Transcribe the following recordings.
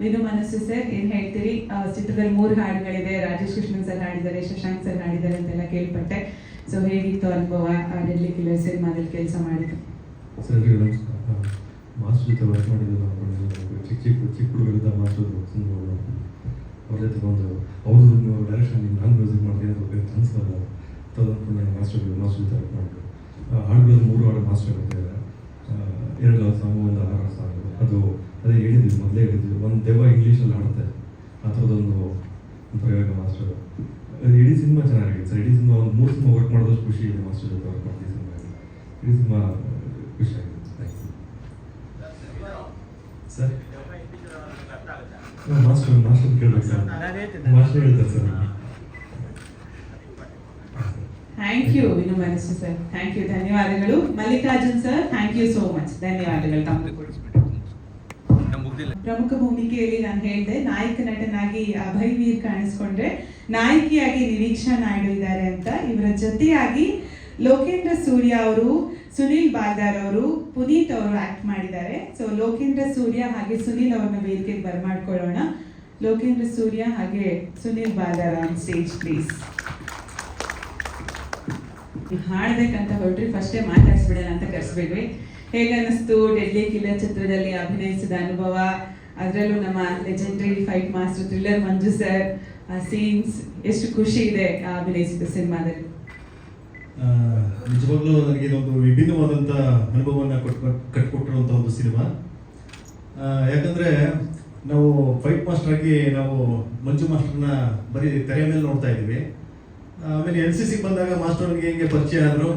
Vinu Manasu sir ಏನ್ ಹೇಳ್ತೀರಿ? ಚಿತ್ರದಲ್ಲಿ 3 ಹಾಡುಗಳಿದೆ, ರಾಜೇಶ್ ಕೃಷ್ಣನ್ ಸರ್ ಹಾಡಿದ್ದಾರೆ, ಶಶಾಂಕ್ ಸರ್ ಹಾಡಿದ್ದಾರೆ ಅಂತೆಲ್ಲ ಕೇಳ್ಪಟ್ಟೆ. ಸೊ ಹೇಗಿತ್ತು ಅನುಭವ ಡೆಡ್ಲಿ ಕಿಲ್ಲರ್ ಸಿನಿಮಾದಲ್ಲಿ ಕೆಲಸ ಮಾಡಿದ್ದು? ಸರ್ ನಮಸ್ಕಾರ. ಮಾಸ್ಟರ್ ಜೊತೆ ವರ್ಕ್ ಮಾಡಿದ್ದು ನಾವು ಚಿಕ್ಕ ಹುಡುಗರಿಂದ ಮಾಸ್ಟರ್ ಅವ್ರ ಜೊತೆ ಒಂದು ಅವ್ರದ್ದು ಡೈರೆಕ್ಷನ್ ನಾನು ಮ್ಯೂಸಿಕ್ ಮಾಡಿದೆ ಅಂತ ಅನಿಸಲ್ಲ. ತದನಂತರ ನಾನು ಮಾಸ್ಟರ್ ಜೊತೆ ವರ್ಕ್ ಮಾಡಿದ್ದು. ಹಾಡುಗಳಲ್ಲಿ 3 ಹಾಡು ಮಾಸ್ಟರ್ ಆಗಿದ್ದಾರೆ. 2 ಲವ್ ಸಾಂಗು, 1 ಅಲಾರ ಸಾಂಗು. ಅದೇ ಹೇಳಿದ್ವಿ, ಮೊದಲೇ ಹೇಳಿದ್ವಿ, ಒಂದು ದೆವ್ವ ಇಂಗ್ಲೀಷಲ್ಲಿ ಹಾಡುತ್ತೆ, ಆ ಥರದೊಂದು ಪ್ರಯೋಗ ಮಾಸ್ಟರ್. ಇಡೀ ಸಿನಿಮಾ ಚೆನ್ನಾಗಿದೆ ಸರ್. ಇಡೀ ಸಿನಿಮಾ ಒಂದು 3 ಸಿನಿಮಾ ವರ್ಕ್ ಮಾಡೋದಷ್ಟು ಖುಷಿ ಇದೆ ಮಾಸ್ಟರ್ ಜೊತೆ ವರ್ಕ್ ಮಾಡ್ತೀವಿ ಸಿನಿಮಾ. ಇಡೀ ಸಿನಿಮಾ ಖುಷಿ ಆಗಿದೆ. ಸರ್ ಮಾಸ್ಟರ್ ಕೇಳಬೇಕು ಸರ್. ಮಾಸ್ಟರ್ ಹೇಳ್ತಾರೆ sir. Thank you Vinu Manasu sir, thank you, ಧನ್ಯವಾದಗಳು. Mallikarjun sir, thank you so much, ಧನ್ಯವಾದಗಳು. ಪ್ರಮುಖ ಭೂಮಿಕೆಯಲ್ಲಿ ನಾನು ಹೇಳಿದೆ, ನಾಯಕ ನಟನಾಗಿ ಅಭಯ್ ವೀರ್ ಕಾಣಿಸ್ಕೊಂಡ್ರೆ ನಾಯಕಿಯಾಗಿ ನಿರೀಕ್ಷಾ ನಾಯ್ಡು ಇದ್ದಾರೆ ಅಂತ. ಇವರ ಜೊತೆಯಾಗಿ ಲೋಕೇಂದ್ರ ಸೂರ್ಯ ಅವರು, ಸುನಿಲ್ ಬಾಲ್ದಾರ್ ಅವರು, ಪುನೀತ್ ಅವರು ಆಕ್ಟ್ ಮಾಡಿದ್ದಾರೆ. ಸೊ ಲೋಕೇಂದ್ರ ಸೂರ್ಯ ಹಾಗೆ ಸುನಿಲ್ ಅವ್ರನ್ನ ವೇದಿಕೆಗೆ ಬರಮಾಡ್ಕೊಳ್ಳೋಣ. ಲೋಕೇಂದ್ರ ಸೂರ್ಯ ಹಾಗೆ Sunil Baldar on stage please. ಹಾಡ್ಬೇಕಂತ ಹೊರಟ್ರಿ, ಫಸ್ಟೇ ಮಾತಾಡ್ಸ್ಬಿಡೋಣ ಅಂತ ಕರೆಸ್ಬಿಡ್ವಿ. ಹೇಗನ್ನಿಸ್ತು ಡೆಡ್ಲಿ ಕಿಲ್ಲರ್ ಚಿತ್ರದಲ್ಲಿ ಅಭಿನಯಿಸಿದ ಅನುಭವ? ಅದರಲ್ಲೂ ನಮ್ಮ legendary fight master thriller Manju sir, ಆ ಸೀನ್ಸ್ ಎಷ್ಟು ಖುಷಿ ಇದೆ ಅಭಿನಯಿಸಿದ ಸಿನಿಮಾದಲ್ಲಿ? ನಿಜವಾಗ್ಲೂ ನನಗೆ ಇದೊಂದು ವಿಭಿನ್ನವಾದಂಥ ಅನುಭವವನ್ನು ಕಟ್ಕೊಟ್ಟಿರುವಂಥ ಒಂದು ಸಿನಿಮಾ. ಯಾಕಂದರೆ ನಾವು ಫೈಟ್ ಮಾಸ್ಟರ್ ಆಗಿ ನಾವು ಮಂಜು ಮಾಸ್ಟರ್ನ ಬರೀ ತೆರೆ ಮೇಲೆ ನೋಡ್ತಾ ಇದ್ದೀವಿ. ಆಮೇಲೆ NCC ಬಂದಾಗ ಮಾಸ್ಟರ್ಗೆ ಹಿಂಗೆ ಪರಿಚಯ ಆದರು,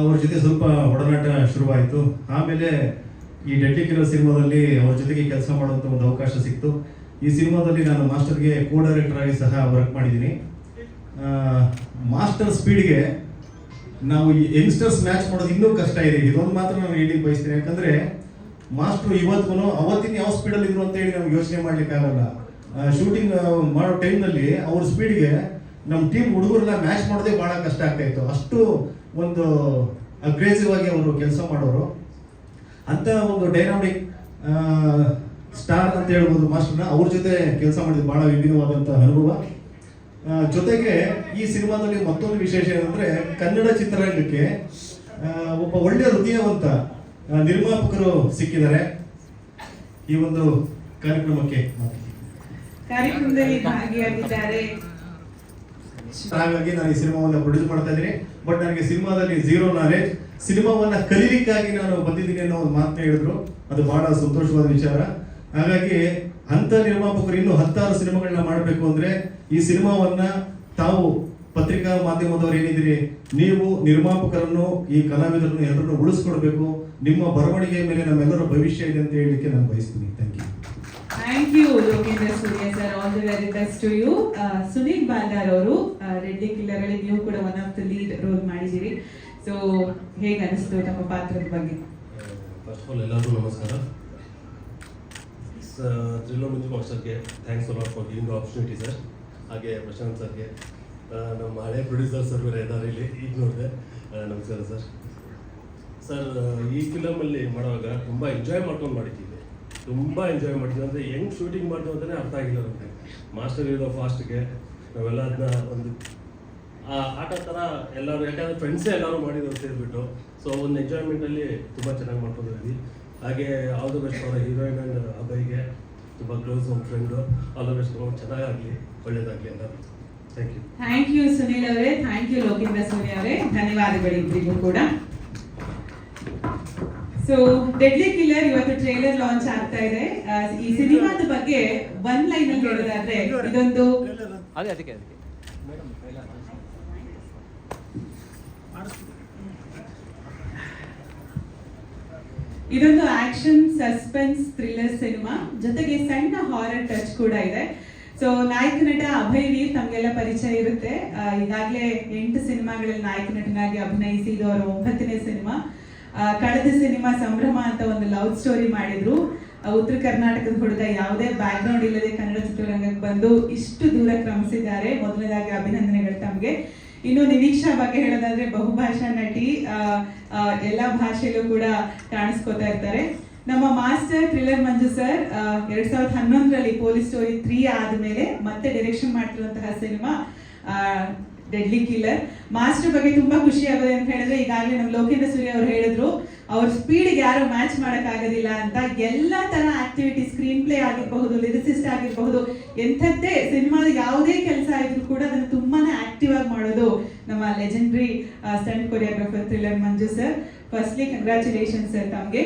ಅವ್ರ ಜೊತೆ ಸ್ವಲ್ಪ ಒಡನಾಟ ಶುರುವಾಯಿತು. ಆಮೇಲೆ ಈ ಡೆಡ್ಲಿ ಕಿಲ್ಲರ್ ಸಿನಿಮಾದಲ್ಲಿ ಅವ್ರ ಜೊತೆಗೆ ಕೆಲಸ ಮಾಡುವಂಥ ಒಂದು ಅವಕಾಶ ಸಿಕ್ತು. ಈ ಸಿನಿಮಾದಲ್ಲಿ ನಾನು ಮಾಸ್ಟರ್ಗೆ ಕೋ ಡೈರೆಕ್ಟರ್ ಆಗಿ ಸಹ ವರ್ಕ್ ಮಾಡಿದ್ದೀನಿ. ಮಾಸ್ಟರ್ ಸ್ಪೀಡ್ಗೆ ನಾವು ಈ ಯಂಗ್ಸ್ಟರ್ಸ್ ಮ್ಯಾಚ್ ಮಾಡೋದು ಇನ್ನೂ ಕಷ್ಟ ಇದೆ. ಇದೊಂದು ಮಾತ್ರ ನಾನು ಹೇಳಿ ಬಯಸ್ತೀನಿ. ಯಾಕಂದರೆ ಮಾಸ್ಟರ್ ಇವತ್ತಿಗೂ ಅವತ್ತಿನ ಯಾವ ಸ್ಪೀಡಲ್ಲಿ ಇದ್ರು ಅಂತ ಹೇಳಿ ನಮ್ಗೆ ಯೋಚನೆ ಮಾಡ್ಲಿಕ್ಕೆ ಆಗಲ್ಲ. ಶೂಟಿಂಗ್ ಮಾಡೋ ಟೈಮ್ನಲ್ಲಿ ಅವ್ರ ಸ್ಪೀಡ್ಗೆ ನಮ್ಮ ಟೀಮ್ ಹುಡುಗರನ್ನ ಮ್ಯಾಚ್ ಮಾಡೋದೇ ಭಾಳ ಕಷ್ಟ ಆಗ್ತಾ ಇತ್ತು. ಅಷ್ಟು ಒಂದು ಅಗ್ರೆಸಿವ್ ಆಗಿ ಅವರು ಕೆಲಸ ಮಾಡೋರು. ಅಂತ ಒಂದು ಡೈನಾಮಿಕ್ ಸ್ಟಾರ್ ಅಂತ ಹೇಳ್ಬೋದು ಮಾಸ್ಟರ್ನ. ಅವ್ರ ಜೊತೆ ಕೆಲಸ ಮಾಡಿದ ಭಾಳ ವಿಭಿನ್ನವಾದಂಥ ಅನುಭವ. ಜೊತೆಗೆ ಈ ಸಿನಿಮಾದಲ್ಲಿ ಮತ್ತೊಂದು ವಿಶೇಷ ಏನಂದ್ರೆ, ಕನ್ನಡ ಚಿತ್ರರಂಗಕ್ಕೆ ಒಬ್ಬ ಒಳ್ಳೆಯ ಹೃದಯವಂತ ನಿರ್ಮಾಪಕರು ಸಿಕ್ಕಿದ್ದಾರೆ ಈ ಒಂದು ಕಾರ್ಯಕ್ರಮದಲ್ಲಿ ಭಾಗಿಯಾಗಿದ್ದಾರೆ. ಹಾಗಾಗಿ ನಾನು ಈ ಸಿನಿಮಾವನ್ನ ಪ್ರೊಡ್ಯೂಸ್ ಮಾಡ್ತಾ ಇದ್ದೀನಿ. ಬಟ್ ನನಗೆ ಸಿನಿಮಾದಲ್ಲಿ 0 ನಾಲೆಜ್. ಸಿನಿಮಾವನ್ನ ಕಲೀಲಿಕ್ಕಾಗಿ ನಾನು ಬಂದಿದ್ದೀನಿ ಅನ್ನೋ ಒಂದು ಮಾತನ್ನ ಹೇಳಿದ್ರು. ಅದು ಬಹಳ ಸಂತೋಷವಾದ ವಿಚಾರ. ಹಾಗಾಗಿ ಅಂತ ನಿರ್ಮಾಪಕರು ಇನ್ನೂ 10 ಸಿನಿಮಾಗಳನ್ನ ಮಾಡಬೇಕು ಅಂದ್ರೆ ಈ ಸಿನಿಮಾವನ್ನ ತಾವು ಪತ್ರಿಕಾ ಮಾಧ್ಯಮದವರು ಏನಿದ್ದೀರಿ, ನೀವು ನಿರ್ಮಾಪಕರನ್ನು, ಈ ಕಲಾವಿದರನ್ನು ಎಲ್ಲರನ್ನು ಉಳಿಸ್ಕೊಡ್ಬೇಕು. ನಿಮ್ಮ ಬರವಣಿಗೆ ಮೇಲೆ ನಮ್ಮೆಲ್ಲರ ಭವಿಷ್ಯ ಇದೆ ಅಂತ ಹೇಳಲಿಕ್ಕೆ ನಾನು ಬಯಸ್ತೀನಿ. Thank you Lokendra Surya sir, all the very best to you. Sunil Baldar ಅವರು ಡೆಡ್ಲಿ ಕಿಲ್ಲರ್ ಅಲ್ಲಿ ನೀವು ಕೂಡ one of the lead role ಮಾಡಿದ್ದೀರಿ. ಸೊ ಹೇಗೆ ಅನಿಸ್ತು ತಮ್ಮ ಪಾತ್ರದ ಬಗ್ಗೆ? ಫಸ್ಟ್ ಆಫ್ ಆಲ್ ಎಲ್ಲರಿಗೂ ನಮಸ್ಕಾರ. ಥ್ರಿಲ್ಲರ್ ಮಂಜು ಮಾಸ್ಟರ್ಗೆ thanks a lot for giving the opportunity sir. ಹಾಗೆ ಪ್ರಶಾಂತ್ ಸರ್ಗೆ, ನಮ್ಮ ಹಳೆ ಪ್ರೊಡ್ಯೂಸರ್ ಸರ್ ಬೇರೆ ಇದ್ದಾರೆ ಇಲ್ಲಿ, ಈಗ ನೋಡಿದೆ. ನಮಸ್ಕಾರ ಸರ್. ಸರ್, ಈ ಫಿಲಮಲ್ಲಿ ಮಾಡುವಾಗ ತುಂಬ ಎಂಜಾಯ್ ಮಾಡ್ಕೊಂಡು ಮಾಡಿದ್ದೀವಿ. ತುಂಬ ಎಂಜಾಯ್ ಮಾಡ್ತೀವಿ. ಅಂದರೆ ಹೆಂಗೆ ಶೂಟಿಂಗ್ ಮಾಡ್ತೀವಿ ಅಂತಲೇ ಅರ್ಥ ಆಗಿಲ್ಲ ನಮಗೆ. ಮಾಸ್ಟರ್ ಇರೋ ಫಾಸ್ಟ್ಗೆ ನಾವೆಲ್ಲ ಅದನ್ನ ಒಂದು ಆಟ ಥರ ಎಲ್ಲರೂ, ಯಾಕಂದರೆ ಫ್ರೆಂಡ್ಸೇ ಎಲ್ಲರೂ ಮಾಡಿದ್ರು ಅಂತ ಹೇಳ್ಬಿಟ್ಟು, ಸೊ ಒಂದು ಎಂಜಾಯ್ಮೆಂಟಲ್ಲಿ ತುಂಬ ಚೆನ್ನಾಗಿ ಮಾಡ್ಕೊಂಡಿದ್ವಿ. ಹಾಗೆ ಆಲ್ ದ ಬೆಸ್ಟ್ ಅವರ ಹೀರೋಯಿನ್ ಆ್ಯಂಡ್ ಅಭಯ್ಗೆ, ತುಂಬ ಕ್ಲೋಸ್ ಒಂದು ಫ್ರೆಂಡು. ಆಲ್ ದ ಬೆಸ್ಟ್, ಚೆನ್ನಾಗಾಗಲಿ, ಒಳ್ಳೆಯದಾಗಲಿ ಅಂತ. Thank you. Thank you Sunil ಅವರೇ, ಥ್ಯಾಂಕ್ ಯು ಲೋಕೇಂದ್ರ ಸೂರ್ಯ ಅವರೇ, ಧನ್ಯವಾದಗಳು ಇಬ್ಬರಿಗೂ ಕೂಡ. ಸೊ ಡೆಡ್ಲಿ ಕಿಲ್ಲರ್ ಇವತ್ತು ಟ್ರೇಲರ್ ಲಾಂಚ್ ಆಗ್ತಾ ಇದೆ. ಈ ಸಿನಿಮಾದ ಬಗ್ಗೆ ಒನ್ ಲೈನ್ ಅಲ್ಲಿ ಹೇಳೋದಾದ್ರೆ, ಇದೊಂದು ಇದೊಂದು ಆಕ್ಷನ್ ಸಸ್ಪೆನ್ಸ್ ಥ್ರಿಲ್ಲರ್ ಸಿನಿಮಾ, ಜೊತೆಗೆ ಸಣ್ಣ ಹಾರರ್ ಟಚ್ ಕೂಡ ಇದೆ. ಸೊ ನಾಯಕ ನಟ ಅಭಯ್ ವೀರ್ ತಮಗೆಲ್ಲ ಪರಿಚಯ ಇರುತ್ತೆ. ಈಗಾಗಲೇ 8 ಸಿನಿಮಾಗಳಲ್ಲಿ ನಾಯಕ ನಟನಾಗಿ ಅಭಿನಯಿಸಿ ಇದು ಅವರ 9ನೇ ಸಿನಿಮಾ. ಕಳೆದ ಸಿನಿಮಾ ಸಂಭ್ರಮ ಅಂತ ಒಂದು ಲವ್ ಸ್ಟೋರಿ ಮಾಡಿದ್ರು. ಉತ್ತರ ಕರ್ನಾಟಕದ ಹುಡುಗ, ಯಾವುದೇ ಬ್ಯಾಕ್ ಗ್ರೌಂಡ್ ಇಲ್ಲದೆ ಕನ್ನಡ ಚಿತ್ರರಂಗಕ್ಕೆ ಬಂದು ಇಷ್ಟು ದೂರ ಕ್ರಮಿಸಿದ್ದಾರೆ. ಮೊದಲನೇದಾಗಿ ಅಭಿನಂದನೆಗಳು ತಮಗೆ. ಇನ್ನು ನಿರೀಕ್ಷಾ ಬಗ್ಗೆ ಹೇಳೋದಾದ್ರೆ ಬಹುಭಾಷಾ ನಟಿ, ಎಲ್ಲ ಭಾಷೆಯಲ್ಲೂ ಕೂಡ ಕಾಣಿಸ್ಕೋತಾ ಇರ್ತಾರೆ. ನಮ್ಮ ಮಾಸ್ಟರ್ ಥ್ರಿಲ್ಲರ್ ಮಂಜು ಸರ್ 2011ರಲ್ಲಿ ಪೊಲೀಸ್ ಸ್ಟೋರಿ 3 ಆದಮೇಲೆ ಮತ್ತೆ ಡೈರೆಕ್ಷನ್ ಮಾಡ್ತಿರುವಂತಹ ಸಿನಿಮಾ ಡೆಡ್ಲಿ ಕಿಲ್ಲರ್. ಮಾಸ್ಟರ್ ಬಗ್ಗೆ ತುಂಬಾ ಖುಷಿ ಆಗೋದು ಅಂತ ಹೇಳಿದ್ರೆ, ಈಗಾಗಲೇ ನಮ್ಮ ಲೋಕೇಂದ್ರ ಸೂರ್ಯ ಅವರು ಹೇಳಿದ್ರು, ಅವ್ರ ಸ್ಪೀಡ್ಗೆ ಯಾರು ಮ್ಯಾಚ್ ಮಾಡೋಕ್ಕಾಗೋದಿಲ್ಲ ಅಂತ. ಎಲ್ಲ ತರ ಆಕ್ಟಿವಿಟಿ, ಸ್ಕ್ರೀನ್ ಪ್ಲೇ ಆಗಿರಬಹುದು, ಲಿರಿಸಿಸ್ಟ್ ಆಗಿರಬಹುದು, ಎಂಥದ್ದೇ ಸಿನಿಮಾದ ಯಾವುದೇ ಕೆಲಸ ಇದ್ರೂ ಕೂಡ ಅದನ್ನು ತುಂಬಾನೇ ಆಕ್ಟಿವ್ ಆಗಿ ಮಾಡೋದು ನಮ್ಮ legendary stunt choreographer thriller Manju sir. Firstly congratulation sir ತಮಗೆ.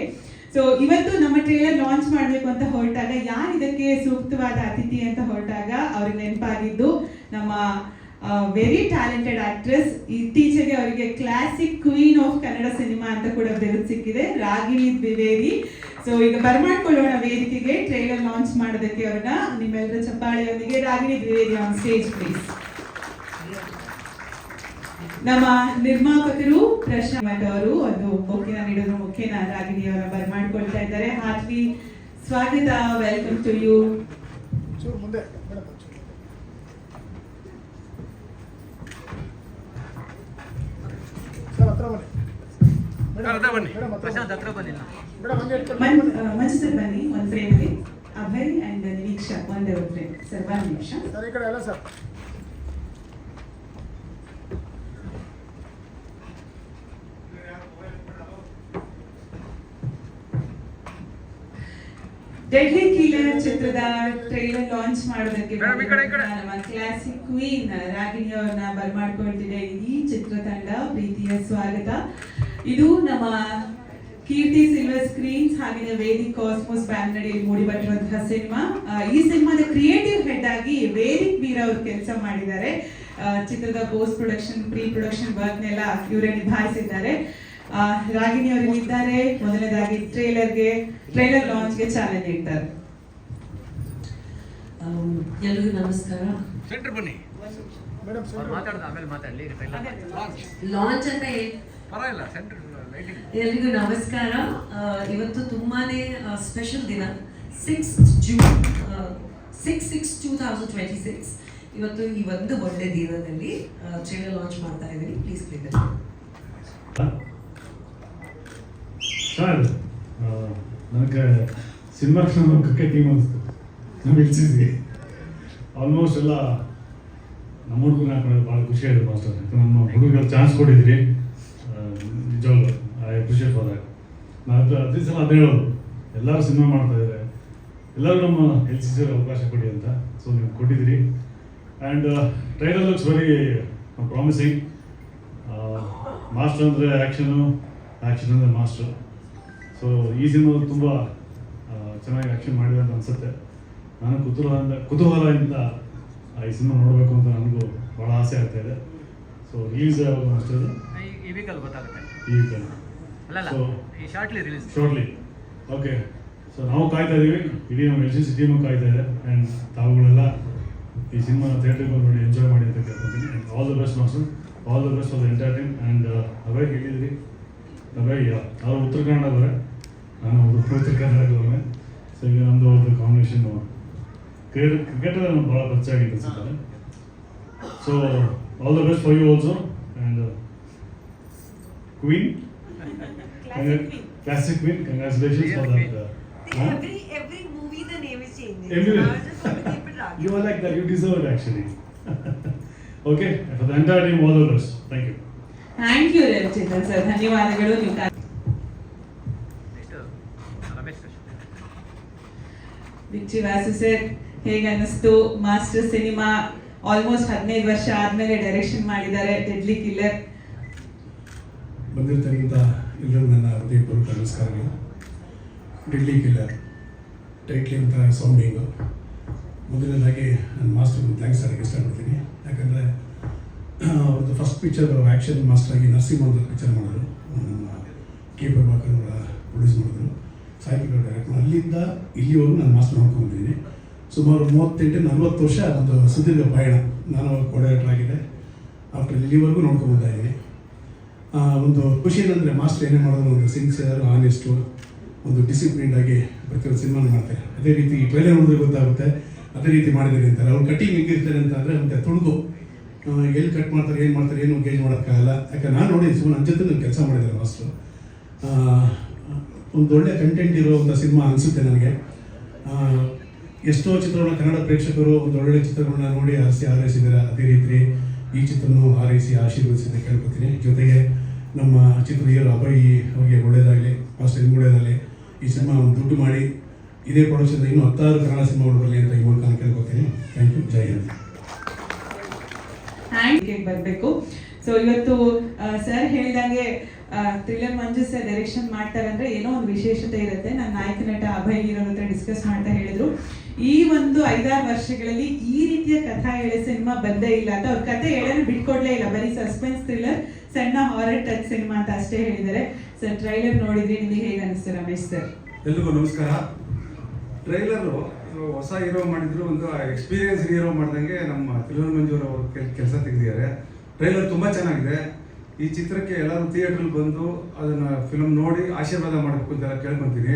ಸೊ ಇವತ್ತು ನಮ್ಮ ಟ್ರೇಲರ್ ಲಾಂಚ್ ಮಾಡಬೇಕು ಅಂತ ಹೊರಟಾಗ, ಯಾರು ಇದಕ್ಕೆ ಸೂಕ್ತವಾದ ಅತಿಥಿ ಅಂತ ಹೊರಟಾಗ ಅವ್ರಿಗೆ ನೆನಪಾಗಿದ್ದು ನಮ್ಮ ವೆರಿ ಟ್ಯಾಲೆಂಟೆಡ್ ಆಕ್ಟ್ರೆಸ್, ಇತ್ತೀಚೆಗೆ ಅವರಿಗೆ classic queen of Kannada cinema ಅಂತ ಕೂಡ ಬಿರುದು ಸಿಕ್ಕಿದೆ, ರಾಗಿಣಿ ದ್ವಿವೇದಿ. ಸೊ ಈಗ ಬರ್ಮಾಡ್ಕೊಳ್ಳೋಣ ವೇದಿಕೆಗೆ ಟ್ರೇಲರ್ ಲಾಂಚ್ ಮಾಡೋದಕ್ಕೆ ಅವ್ರನ್ನ. ನಿಮ್ಮೆಲ್ಲರ ಚಪ್ಪಾಳೆಯೊಂದಿಗೆ Ragini Dwivedi on stage please. ನಮ್ಮ ನಿರ್ಮಾಪಕರು ಪ್ರಶಾಂತ್ ಅವರು ಒಂದು ಬೊಕ್ಕೆನ ನೀಡೋದ್ರ ಮುಖೇನ ರಾಗಿಣಿ ಅವರ ಬರ್ಮಾಡ್ಕೊಳ್ತಾ ಇದ್ದಾರೆ. ಹಾರ್ಟ್ಲಿ ಸ್ವಾಗತ, welcome to you. Manju sir ಬನ್ನಿ ಒಂದು ಫ್ರೇಮ್ ಅಲ್ಲಿ. ಅಭಯ್ ಅಂಡ್ ನಿರೀಕ್ಷಾ ಒಂದೇ ಒಂದು ಫ್ರೇಮ್ ಸರ್. ಒಂದು ನಿಮಿಷ ಸರ್. ಡೆಡ್ಲಿ ಕಿಲ್ಲರ್ ಚಿತ್ರದ ಟ್ರೈಲರ್ ಲಾಂಚ್ ಮಾಡೋದಕ್ಕೆ ನಮ್ಮ ಕ್ಲಾಸಿಕ್ ಕ್ವೀನ್ ರಾಗಿಣಿ ಅವ್ರನ್ನ ಬರ್ಮಾಡ್ಕೊಳ್ತಿದೆ ಈ ಚಿತ್ರತಂಡ. ಪ್ರೀತಿಯ ಸ್ವಾಗತ. ಇದು ನಮ್ಮ ಕೀರ್ತಿ ಸಿಲ್ವರ್ ಸ್ಕ್ರೀನ್ಸ್ ಹಾಗೆ ವೇದಿಕ್ ಕಾಸ್ಮೋಸ್ ಬ್ಯಾನರ್ ಅಡಿಯಲ್ಲಿ ಮೂಡಿ ಬಂದಿರುವಂತಹ ಸಿನಿಮಾ. ಈ ಸಿನಿಮಾದ ಕ್ರಿಯೇಟಿವ್ ಹೆಡ್ ಆಗಿ ವೇದಿಕ್ ವೀರ ಅವರು ಕೆಲಸ ಮಾಡಿದ್ದಾರೆ. ಚಿತ್ರದ ಪೋಸ್ಟ್ ಪ್ರೊಡಕ್ಷನ್, ಪ್ರೀ ಪ್ರೊಡಕ್ಷನ್ ವರ್ಕ್ನೆಲ್ಲ ಇವರೇ ನಿಭಾಯಿಸಿದ್ದಾರೆ. ರಾಗಿಣಿ ಅವರು ಇದ್ದಾರೆ. ಮೊದಲನೇದಾಗಿ ಟ್ರೇಲರ್ ಲಾಂಚ್ಗೆ ಚಾಲನೆ ನೀಡ್ತಾರೆ. ಎಲ್ರಿಗೂ ನಮಸ್ಕಾರ. ಲಾಂಚ್ ಅಂತ ಎಲ್ರಿಗೂ ನಮಸ್ಕಾರ. ಇವತ್ತು ತುಂಬಾನೇ ಸ್ಪೆಷಲ್ ದಿನ, 6/6/2026. ಇವತ್ತು ಈ ಒಂದು ಒಳ್ಳೆ ದಿನದಲ್ಲಿ ಟ್ರೇಲರ್ ಲಾಂಚ್ ಮಾಡ್ತಾ ಇದ್ದೀನಿ. ಪ್ಲೀಸ್ ಪ್ಲೀಸ್ ಸರ್, ನನಗೆ ಸಿನಿಮಾ ಮುಖಕ್ಕೆ ಟೀಮ್ ಅನಿಸ್ತು. ನಾವು ಇಳಿಸಿದ್ವಿ ಆಲ್ಮೋಸ್ಟ್ ಎಲ್ಲ ನಮ್ಮ ಹುಡುಗನ ಹಾಕೊಂಡು ಭಾಳ ಖುಷಿ ಆಯಿತು ಮಾಸ್ಟರ್. ನಮ್ಮ ಹುಡುಗರು ಚಾನ್ಸ್ ಕೊಟ್ಟಿದ್ರಿ, ನಿಜವಾಗ್ಲು ಐ ಅಪ್ರಿಷಿಯೇಟ್ ಫಾರ್ ದ್ಯಾಟ್. ನಾನು ಅದೇ ಸಲ ಅದು ಹೇಳೋದು, ಎಲ್ಲರೂ ಸಿನಿಮಾ ಮಾಡ್ತಾಯಿದ್ದಾರೆ, ಎಲ್ಲರೂ ನಮ್ಮ LCC ಅವಕಾಶ ಕೊಡಿ ಅಂತ. ಸೊ ನೀವು ಕೊಟ್ಟಿದ್ದೀರಿ. And trailer looks very promising. Master ಅಂದರೆ ಆ್ಯಕ್ಷನು, ಆ್ಯಕ್ಷನ್ ಅಂದರೆ ಮಾಸ್ಟರ್. ಸೊ ಈ ಸಿನಿಮಾ ತುಂಬ ಚೆನ್ನಾಗಿ ಆ್ಯಕ್ಷನ್ ಮಾಡಿದೆ ಅಂತ ಅನಿಸುತ್ತೆ. ನಾನು ಕುತೂಹಲದಿಂದ ಈ ಸಿನಿಮಾ ನೋಡಬೇಕು ಅಂತ ನನಗೂ ಭಾಳ ಆಸೆ ಆಗ್ತಾ ಇದೆ. ಸೊ ರಿಲೀಸ್ ಯಾವಾಗ ಅಷ್ಟೇ ಈ ವೀಕಲ್ಲಿ ಗೊತ್ತಾಗುತ್ತೆ. ಈ ವೀಕಲ್ಲಿ ಶಾರ್ಟ್ಲಿ. ಓಕೆ. ಸೊ ನಾವು ಕಾಯ್ತಾ ಇದ್ದೀವಿ, ಇಡೀ ನಮ್ಮ LCC ಟೀಮು ಕಾಯ್ತಾ ಇದೆ. ಆ್ಯಂಡ್ ತಾವುಗಳೆಲ್ಲ ಈ ಸಿನಿಮಾನ ಥಿಯೇಟ್ರಿಗೆ ಬಂದು ನೋಡಿ ಎಂಜಾಯ್ ಮಾಡಿ ಅಂತ ಕೇಳ್ಕೊತೀನಿ. And all the best master, all the best for the entire team. And Abhay ಹೇಳಿದ್ರಿ, ಅಭಯ್ ಅವರು ಉತ್ತರ ಕನ್ನಡದವರೇ, ನಾನು ಉತ್ತರ ಕನ್ನಡದವರೇ. ಸೊ ಈಗ ನಮ್ಮದು ಒಂದು ಕಾಂಬಿನೇಷನ್ ಕ್ರಿಕೆಟ್ ನಮ್ಗೆ ಭಾಳ ಪರಿಚಯ ಆಗಿತ್ತು ಅನ್ಸುತ್ತೆ. So all the best for you also. And queen, classic queen, congratulations for that. Every movie the name is changing. Everywhere. So I just want to keep it Ragiv. You are like that, you deserve it actually. Okay, for the entire team, all the best. Thank you. Thank you Ravichandran sir, ಧನ್ಯವಾದಗಳು. ನೀವು ಬಿಚ್ಚಿ Vasu sir, ಹೇಗೆ ಅನ್ನಿಸ್ತು master cinema? Almost 15 ವರ್ಷ ಆದ್ಮೇಲೆ direction ಮಾಡಿದ್ದಾರೆ deadly killer. ಬಂದಿರ್ತಕ್ಕಂಥ ಎಲ್ಲರೂ ನನ್ನ ಹೃದಯಪೂರ್ವಕ ನಮಸ್ಕಾರಗಳು. ಡೆಡ್ಲಿ ಕಿಲ್ಲರ್ ಟೈಟ್ಲಿ ಅಂತ ಸೌಂಡಿಂಗು. ಮೊದಲನೇದಾಗಿ ನನ್ನ ಮಾಸ್ಟರ್ಗೆ ಥ್ಯಾಂಕ್ಸ್ ಹೇಳಕ್ಕೆ ಇಷ್ಟಪಡ್ತೀನಿ. ಯಾಕಂದರೆ ಅವ್ರದ್ದು ಫಸ್ಟ್ ಪಿಕ್ಚರ್ ಆ್ಯಕ್ಷನ್ ಮಾಸ್ಟರ್ ಆಗಿ ನರಸಿಂಹದ ಪಿಕ್ಚರ್ ಮಾಡಿದ್ರು. ನಮ್ಮ ಕೆ ಪ್ರಭಾಕರ್ ಅವರ ಪ್ರೊಡ್ಯೂಸ್ ಮಾಡಿದ್ರು, ಸಾಹಿತ್ಯ ಡೈರೆಕ್ಟ್. ಅಲ್ಲಿಂದ ಇಲ್ಲಿವರೆಗೂ ನಾನು ಮಾಸ್ಟರ್ ನೋಡ್ಕೊಂಡಿದ್ದೀನಿ. ಸುಮಾರು 38-40 ವರ್ಷ ಒಂದು ಸುದೀರ್ಘ ಪಯಣ. ನಾನು ಕೋಆರ್ಡಿನೇಟರ್ ಆಗಿದೆ. ಆಫ್ಟರ್ ಇಲ್ಲಿವರೆಗೂ ನೋಡ್ಕೊಂಡ್ಬಂತಾ ಇದ್ದೀನಿ. ಒಂದು ಖುಷಿ ಏನಂದರೆ ಮಾಸ್ಟರ್ ಏನೇ ಮಾಡೋದು ಒಂದು ಸಿನ್ಸಿಯರ್, ಆನೆಸ್ಟು, ಒಂದು ಡಿಸಿಪ್ಲಿನ್ಡ್ ಆಗಿ ಪ್ರತಿಯೊಂದು ಸಿನಿಮಾನ ಮಾಡ್ತಾರೆ. ಅದೇ ರೀತಿ ಈ ಟ್ರೈಲರ್ ನೋಡಿದ್ರೆ ಗೊತ್ತಾಗುತ್ತೆ ಅದೇ ರೀತಿ ಮಾಡಿದ್ದಾರೆ ಅಂತಾರೆ. ಅವ್ರು ಕಟ್ಟಿಂಗ್ ಹೆಂಗಿರ್ತಾರೆ ಅಂತ ಅಂದರೆ ಮತ್ತು ತುಣುಕು ಎಲ್ಲಿ ಕಟ್ ಮಾಡ್ತಾರೆ, ಏನು ಮಾಡ್ತಾರೆ, ಏನು ಗೇಜ್ ಮಾಡೋಕ್ಕಾಗಲ್ಲ. ಯಾಕಂದ್ರೆ ನಾನು ನೋಡಿ ಸುಮ್ಮನೆ ನನ್ನ ಜೊತೆ ನಾನು ಕೆಲಸ ಮಾಡಿದ್ದಾರೆ ಮಾಸ್ಟರು. ಒಂದು ಒಳ್ಳೆ ಕಂಟೆಂಟ್ ಇರುವಂಥ ಸಿನಿಮಾ ಅನಿಸುತ್ತೆ ನನಗೆ. ಎಷ್ಟೋ ಚಿತ್ರಗಳನ್ನ ಕನ್ನಡ ಪ್ರೇಕ್ಷಕರು ಒಂದು ಒಳ್ಳೆ ಚಿತ್ರಗಳನ್ನ ನೋಡಿ ಹಾರೈಸಿದ್ದಾರೆ. ಅದೇ ರೀತಿ ಈ ಚಿತ್ರನೂ ಹಾರೈಸಿ ಆಶೀರ್ವದಿಸಿದೆ ಕೇಳ್ಕೊತೀನಿ. ಜೊತೆಗೆ ನಮ್ಮ ಚಿತ್ರ ಹೀರೋ ಅಭಯ್ ಅವ್ರಿಗೆ ಒಳ್ಳೇದಾಗಲಿ, ಮಾಸ್ಟರ್ ಒಳ್ಳೇದಾಗಲಿ. ಈ ಸಿನಿಮಾ ದುಡ್ಡು ಮಾಡಿ ಇದೇ ಪ್ರೊಡಕ್ಷನ್ ಇನ್ನೂ 10 ಕನ್ನಡ ಸಿನಿಮಾಗಳು ಬರಲಿ ಅಂತ ಈ ಮೂಲಕ ನಾನು ಕೇಳ್ಕೊತೀನಿ. Thank you. ಜೈ ಹಿಂದ್. ಬರಬೇಕು. ಸೊ ಇವತ್ತು ಸರ್ ಹೇಳಿದಂಗೆ ಥ್ರಿಲ್ಲರ್ ಮಂಜು ಸರ್ ಡೈರೆಕ್ಷನ್ ಮಾಡ್ತಾರೆ ಅಂದ್ರೆ ಏನೋ ಒಂದು ವಿಶೇಷತೆ ಇರುತ್ತೆ. ನನ್ನ ನಾಯಕ ನಟ ಅಭಯ್ ಹೀರೋ ಹತ್ರ ಡಿಸ್ಕಸ್ ಮಾಡ್ತಾ ಹೇಳಿದ್ರು, ಈ ಒಂದು 5-6 ವರ್ಷಗಳಲ್ಲಿ ಈ ರೀತಿಯ ಕಥಾ ಎಳೆ ಸಿನಿಮಾ ಬಂದೇ ಇಲ್ಲ ಅಂತ. ಅವ್ರ ಕಥೆ ಎಳೆನ ಬಿಟ್ಕೊಡ್ಲೇ ಇಲ್ಲ, ಬರೀ ಸಸ್ಪೆನ್ಸ್ ಥ್ರಿಲ್ಲರ್, ಸಣ್ಣ ಹಾರರ್ ಟಚ್ ಸಿನಿಮಾ ಅಂತ ಅಷ್ಟೇ ಹೇಳಿದ್ದಾರೆ. ಸರ್ ಟ್ರೈಲರ್ ನೋಡಿದ್ರಿ, ನಿಮಗೆ ಹೇಗೆ ಅನಿಸ್ತು ರಮೇಶ್ ಸರ್? ಎಲ್ರಿಗೂ ನಮಸ್ಕಾರ. ಟ್ರೈಲರು ಹೊಸ ಹೀರೋ ಮಾಡಿದ್ರು, ಒಂದು ಎಕ್ಸ್ಪೀರಿಯನ್ಸ್ ಹೀರೋ ಮಾಡ್ದಂಗೆ ನಮ್ಮ ಥ್ರಿಲ್ಲರ್ ಮಂಜೂರ್ ಅವರು ಕೆಲಸ ತೆಗೆದಿದ್ದಾರೆ. ಟ್ರೈಲರ್ ತುಂಬ ಚೆನ್ನಾಗಿದೆ. ಈ ಚಿತ್ರಕ್ಕೆ ಎಲ್ಲರೂ ಥಿಯೇಟ್ರಲ್ಲಿ ಬಂದು ಅದನ್ನು ಫಿಲ್ಮ್ ನೋಡಿ ಆಶೀರ್ವಾದ ಮಾಡಬೇಕು ಅಂತೆಲ್ಲ ಕೇಳ್ಕೊತೀನಿ.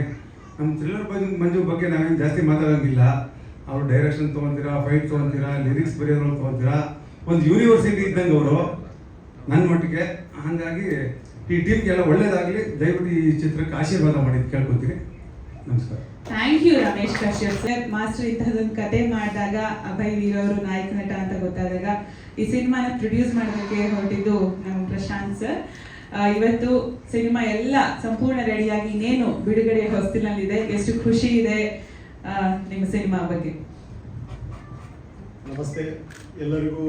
ನಮ್ಮ ಥ್ರಿಲ್ಲರ್ ಮಂಜು ಬಗ್ಗೆ ನಾವೇನು ಜಾಸ್ತಿ ಮಾತಾಡೋಂಗಿಲ್ಲ. ಅವರು ಡೈರೆಕ್ಷನ್ ತೊಗೊತೀರಾ, ಫೈಟ್ ತೊಗೊತೀರಾ, ಲಿರಿಕ್ಸ್ ಬರೆಯೋರು ತೊಗೊತೀರಾ, ಒಂದು ಯೂನಿವರ್ಸಿಟಿ ಇದ್ದಂಗೆ ಅವರು ನನ್ನ ಮಟ್ಟಿಗೆ. ಹಾಗಾಗಿ ಈ ಟೀಮ್ಗೆಲ್ಲ ಒಳ್ಳೇದಾಗಲಿ, ದಯವಿಟ್ಟು ಈ ಚಿತ್ರಕ್ಕೆ ಆಶೀರ್ವಾದ ಮಾಡಿ ಕೇಳ್ಕೊತೀನಿ. ನಮಸ್ಕಾರ. Thank you Ramesh Kashyap sir. Master ಇಂಥದ್ದೊಂದು ಕತೆ ಮಾಡಿದಾಗ ಅಭಯ್ ವೀರ್ ಅವರು ನಾಯಕ ನಟ ಅಂತ ಗೊತ್ತಾದಾಗ ಈ ಸಿನಿಮಾನ ಪ್ರೊಡ್ಯೂಸ್ ಮಾಡೋದಕ್ಕೆ ಹೊರಟಿದ್ದು ನಮ್ಮ ಪ್ರಶಾಂತ್ ಸರ್. ಇವತ್ತು ಸಿನಿಮಾ ಎಲ್ಲ ಸಂಪೂರ್ಣ ರೆಡಿಯಾಗಿ ಇನ್ನೇನು ಬಿಡುಗಡೆ ಹೊಸ್ತಿನಲ್ಲಿದೆ. ಎಷ್ಟು ಖುಷಿ ಇದೆ ನಿಮ್ಮ ಸಿನಿಮಾ ಬಗ್ಗೆ? ನಮಸ್ತೆ ಎಲ್ಲರಿಗೂ.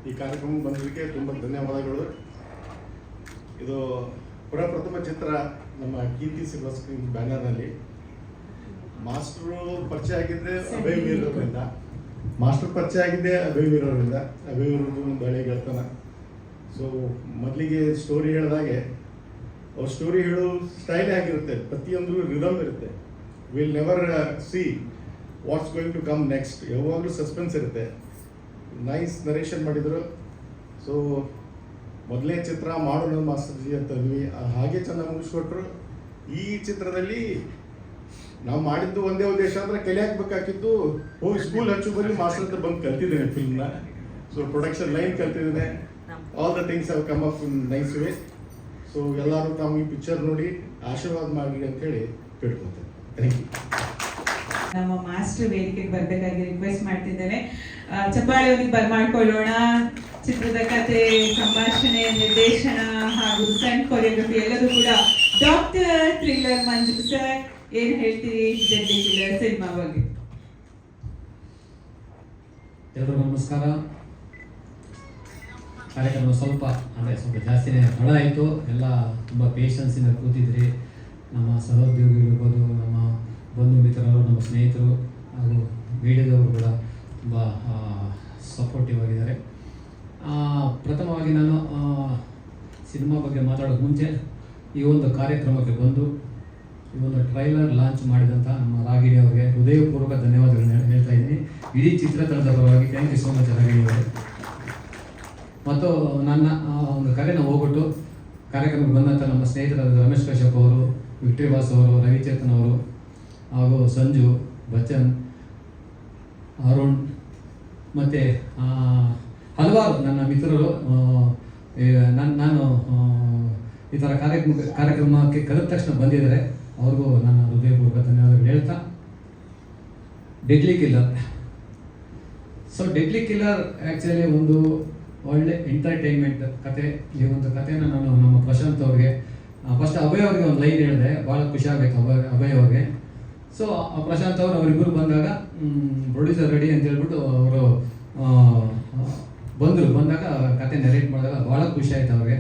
ಈ ಕಾರ್ಯಕ್ರಮ ಬಂದದಕ್ಕೆ ತುಂಬ ಧನ್ಯವಾದಗಳು. ಇದು ಪ್ರಥಮ ಚಿತ್ರ ನಮ್ಮ ಕೀರ್ತಿ ಸಿಲ್ವರ್ ಸ್ಕ್ರೀನ್ ಬ್ಯಾನರ್ನಲ್ಲಿ. ಮಾಸ್ಟರ್ ಪರಿಚಯ ಆಗಿದ್ದೆ ಅಭಯ್ ವೀರ್ ಅವರಿಂದ. ಅಭಯ್ ವೀರ್ ಅವ್ರದ್ದು ಒಂದು ಹಳೆ ಗೆಳತನ. ಸೊ ಮೊದಲಿಗೆ ಸ್ಟೋರಿ ಹೇಳಿದಾಗೆ ಅವ್ರ ಸ್ಟೋರಿ ಹೇಳೋ ಸ್ಟೈಲೇ ಆಗಿರುತ್ತೆ, ಪ್ರತಿಯೊಂದು ರಿದಮ್ ಇರುತ್ತೆ. Will never see what's going to come next, ಯಾವಾಗಲೂ ಸಸ್ಪೆನ್ಸ್ ಇರುತ್ತೆ. ನೈಸ್ ನರೇಷನ್ ಮಾಡಿದರು. ಸೊ ಮೊದಲನೇ ಚಿತ್ರ ಮಾಡೋಣ ಮಾಸ್ಟರ್ಜಿ ಅಂತಂದ್ವಿ, ಹಾಗೆ ಚೆನ್ನಾಗಿ ಮುಗಿಸ್ಕೊಟ್ರು. ಈ ಚಿತ್ರದಲ್ಲಿ ನಾವು ಮಾಡಿದ್ದು ಒಂದೇ ಉದ್ದೇಶ ಅಂದರೆ ಕಲೆ ಹಾಕ್ಬೇಕಾಗಿದ್ದು, ಹೋಗಿ ಸ್ಕೂಲ್ ಹಚ್ಚು ಬನ್ನಿ ಮಾಸ್ಟರ್ ಅಂತ ಬಂದು ಕಲ್ತಿದ್ದೇನೆ ಫಿಲ್ಮ್ನ. ಸೊ ಪ್ರೊಡಕ್ಷನ್ ಲೈನ್ ಕಲ್ತಿದ್ದೇನೆ. All the things have come up in nice way. So ಎಲ್ಲರೂ ತಾವು ಈ ಪಿಕ್ಚರ್ ನೋಡಿ ಆಶೀರ್ವಾದ ಮಾಡಿ ಅಂತ ಹೇಳಿ ಕೇಳ್ಕೊತೇನೆ. Thank you. ನಮ್ಮ ಮಾಸ್ಟರ್ ವೇದಿಕೆಗೆ ಬರಬೇಕಾಗಿ ರಿಕ್ವೆಸ್ಟ್ ಮಾಡ್ತಿದ್ದೇನೆ. ಚಪ್ಪಾಳೆಯವರಿಗೆ ಬರ್ಮಾಡ್ಕೊಳ್ಳೋಣ. ಚಿತ್ರದ ಕತೆ, ಸಂಭಾಷಣೆ, ನಿರ್ದೇಶನ ಹಾಗೂ ಸಣ್ಣ ಕೊರಿಯೋಗ್ರಫಿ ಎಲ್ಲದೂ ಕೂಡ ಡಾಕ್ಟರ್ ಥ್ರಿಲ್ಲರ್ ಮಂಜು ಸರ್. ಏನು ಹೇಳ್ತೀರಿ ಡೆಡ್ಲಿ ಕಿಲ್ಲರ್ ಸಿನಿಮಾ ಬಗ್ಗೆ? ಎಲ್ರಿಗೂ ನಮಸ್ಕಾರ. ಕಾರ್ಯಕ್ರಮ ಸ್ವಲ್ಪ ಜಾಸ್ತಿನೇ ತಡ ಆಯಿತು. ಎಲ್ಲ ತುಂಬ ಪೇಷನ್ಸಿಂದ ಕೂತಿದ್ರಿ. ನಮ್ಮ ಸಹೋದ್ಯೋಗಿಗಳಿರ್ಬೋದು, ನಮ್ಮ ಬಂಧು ಮಿತ್ರರು, ನಮ್ಮ ಸ್ನೇಹಿತರು ಹಾಗೂ ಮೀಡಿಯಾದವರು ಕೂಡ ತುಂಬ ಸಪೋರ್ಟಿವ್ ಆಗಿದ್ದಾರೆ. ಪ್ರಥಮವಾಗಿ ನಾನು ಸಿನಿಮಾ ಬಗ್ಗೆ ಮಾತಾಡೋಕ್ಕೆ ಮುಂಚೆ ಈ ಒಂದು ಕಾರ್ಯಕ್ರಮಕ್ಕೆ ಬಂದು ಈ ಒಂದು ಟ್ರೈಲರ್ ಲಾಂಚ್ ಮಾಡಿದಂಥ ನಮ್ಮ ರಾಗಿಣಿ ಅವರಿಗೆ ಹೃದಯಪೂರ್ವಕ ಧನ್ಯವಾದಗಳನ್ನ ಹೇಳ್ತಾ ಇದ್ದೀನಿ. ಇಡೀ ಚಿತ್ರತಂಡದ ಪರವಾಗಿ thank you so much Ragini ಅವರು. ಮತ್ತು ನನ್ನ ಒಂದು ಕರೆನ ಹೋಗ್ಬಿಟ್ಟು ಕಾರ್ಯಕ್ರಮಕ್ಕೆ ಬಂದಂಥ ನಮ್ಮ ಸ್ನೇಹಿತರಾದ ರಮೇಶ್ ಕಶ್ಯಪ್ ಅವರು, ವಿಕ್ಟ್ರಿ ವಾಸ್ ಅವರು, ರವಿಚೇತನ್ ಅವರು ಹಾಗೂ ಸಂಜು, ಬಚ್ಚನ್, ಅರುಣ್ ಮತ್ತು ಹಲವಾರು ನನ್ನ ಮಿತ್ರರು ನಾನು ಈ ಥರ ಕಾರ್ಯಕ್ರಮಕ್ಕೆ ಕರೆದ ತಕ್ಷಣ ಬಂದಿದ್ದಾರೆ. ಅವ್ರಿಗೂ ನನ್ನ ಹೃದಯಪೂರ್ವಕ ಧನ್ಯವಾದಗಳು ಹೇಳ್ತಾ, deadly killer. So deadly killer actually ಒಂದು ಒಳ್ಳೆ ಎಂಟರ್ಟೈನ್ಮೆಂಟ್ ಕತೆ. ಈ ಒಂದು ಕಥೆನ ನಾನು ನಮ್ಮ ಪ್ರಶಾಂತ್ ಅವ್ರಿಗೆ, ಫಸ್ಟ್ ಅಭಯ್ ಅವ್ರಿಗೆ ಒಂದು ಲೈನ್ ಹೇಳಿದೆ, ಭಾಳ ಖುಷಿ ಆಗಬೇಕು ಅಭಯ್ ಅವ್ರಿಗೆ. ಸೊ ಪ್ರಶಾಂತ್ ಅವರು ಅವರಿಬ್ಬರು ಬಂದಾಗ ಪ್ರೊಡ್ಯೂಸರ್ ರೆಡಿ ಅಂತ ಹೇಳ್ಬಿಟ್ಟು ಅವರು ಬಂದಾಗ ಕತೆ ನೆರೇಟ್ ಮಾಡಿದಾಗ ಭಾಳ ಖುಷಿ ಆಯ್ತು ಅವ್ರಿಗೆ.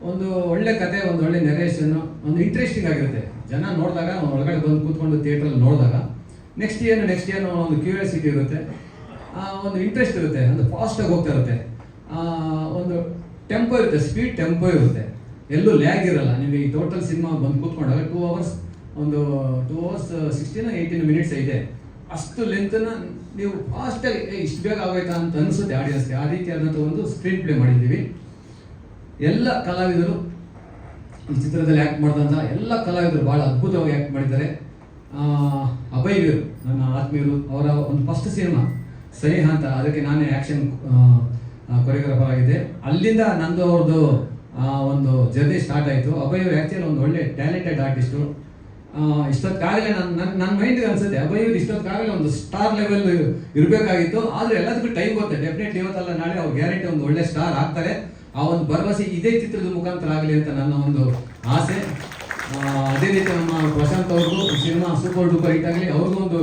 ಒಂದು ಒಳ್ಳೆ ಕತೆ, ಒಂದು ಒಳ್ಳೆ ನೆರೇಷನ್ನು, ಒಂದು ಇಂಟ್ರೆಸ್ಟಿಂಗ್ ಆಗಿರುತ್ತೆ. ಜನ ನೋಡಿದಾಗ ಒಳಗಡೆ ಬಂದು ಕೂತ್ಕೊಂಡು ಥಿಯೇಟ್ರಲ್ಲಿ ನೋಡಿದಾಗ ನೆಕ್ಸ್ಟ್ ಏನು ಒಂದು ಕ್ಯೂರಿಯಾಸಿಟಿ ಇರುತ್ತೆ, ಒಂದು ಇಂಟ್ರೆಸ್ಟ್ ಇರುತ್ತೆ, ಒಂದು ಫಾಸ್ಟಾಗಿ ಹೋಗ್ತಾ ಇರುತ್ತೆ, ಒಂದು ಟೆಂಪೋ ಇರುತ್ತೆ, ಸ್ಪೀಡ್ ಟೆಂಪೋ ಇರುತ್ತೆ, ಎಲ್ಲೂ ಲ್ಯಾಗ್ ಇರಲ್ಲ. ನಿಮಗೆ ಈ ಟೋಟಲ್ ಸಿನಿಮಾ ಬಂದು ಕೂತ್ಕೊಂಡಾಗ 2 hours 16-18 minutes ಇದೆ. ಅಷ್ಟು ಲೆಂತನ್ನು ನೀವು ಫಾಸ್ಟಾಗಿ ಇಷ್ಟು ಬೇಗ ಆಗೋಯ್ತಾ ಅಂತ ಅನಿಸುತ್ತೆ ಆಡಿಯನ್ಸ್ಗೆ. ಆ ರೀತಿಯಾದಂಥ ಒಂದು ಸ್ಕ್ರೀನ್ ಪ್ಲೇ ಮಾಡಿದ್ದೀವಿ. ಎಲ್ಲ ಕಲಾವಿದರು ಈ ಚಿತ್ರದಲ್ಲಿ ಆ್ಯಕ್ಟ್ ಮಾಡಿದಂಥ ಎಲ್ಲ ಕಲಾವಿದರು ಭಾಳ ಅದ್ಭುತವಾಗಿ ಆ್ಯಕ್ಟ್ ಮಾಡಿದ್ದಾರೆ. ಅಭಯ್ ವೀರ್ ನನ್ನ ಆತ್ಮೀಯರು, ಅವರ ಒಂದು ಫಸ್ಟ್ ಸಿನಿಮಾ ಸನಿಹ ಅಂತ, ಅದಕ್ಕೆ ನಾನೇ ಆ್ಯಕ್ಷನ್ ಕೊರಿಯೋಗ್ರಾಫರ್ ಆಗಿದ್ದೆ. ಅಲ್ಲಿಂದ ನಂದು ಅವ್ರದ್ದು ಒಂದು ಜರ್ನಿ ಸ್ಟಾರ್ಟ್ ಆಯಿತು. ಅಭಯ್ ಆ್ಯಕ್ಚುಲಿ ಒಂದು ಒಳ್ಳೆ ಟ್ಯಾಲೆಂಟೆಡ್ ಆರ್ಟಿಸ್ಟು. ಇಷ್ಟೊತ್ತಾಗಲೇ ನನ್ನ ಮೈಂಡ್ಗೆ ಅನ್ಸುತ್ತೆ ಅಭಯವ್ರು ಇಷ್ಟೊತ್ತಾಗಲೇ ಒಂದು ಸ್ಟಾರ್ ಲೆವೆಲ್ ಇರಬೇಕಾಗಿತ್ತು. ಆದರೆ ಎಲ್ಲದಕ್ಕೂ ಟೈಮ್ ಬರುತ್ತೆ. ಡೆಫಿನೆಟ್ಲಿ ಇವತ್ತಲ್ಲ ನಾಳೆ ಅವ್ರು ಗ್ಯಾರಂಟಿ ಒಂದು ಒಳ್ಳೆ ಸ್ಟಾರ್ ಆಗ್ತಾರೆ. ಆ ಒಂದು ಭರವಸೆ ಇದೇ ಚಿತ್ರದ ಮುಖಾಂತರ ಆಗಲಿ ಅಂತ ನನ್ನ ಒಂದು ಆಸೆ. ಅದೇ ರೀತಿ ನಮ್ಮ ಪ್ರಶಾಂತ್ ಅವ್ರಿಗೂ ಸಿನಿಮಾ ಸೂಪರ್ ಡೂಪರ್ ಹಿಟ್ ಆಗಲಿ, ಅವ್ರಿಗೂ ಒಂದು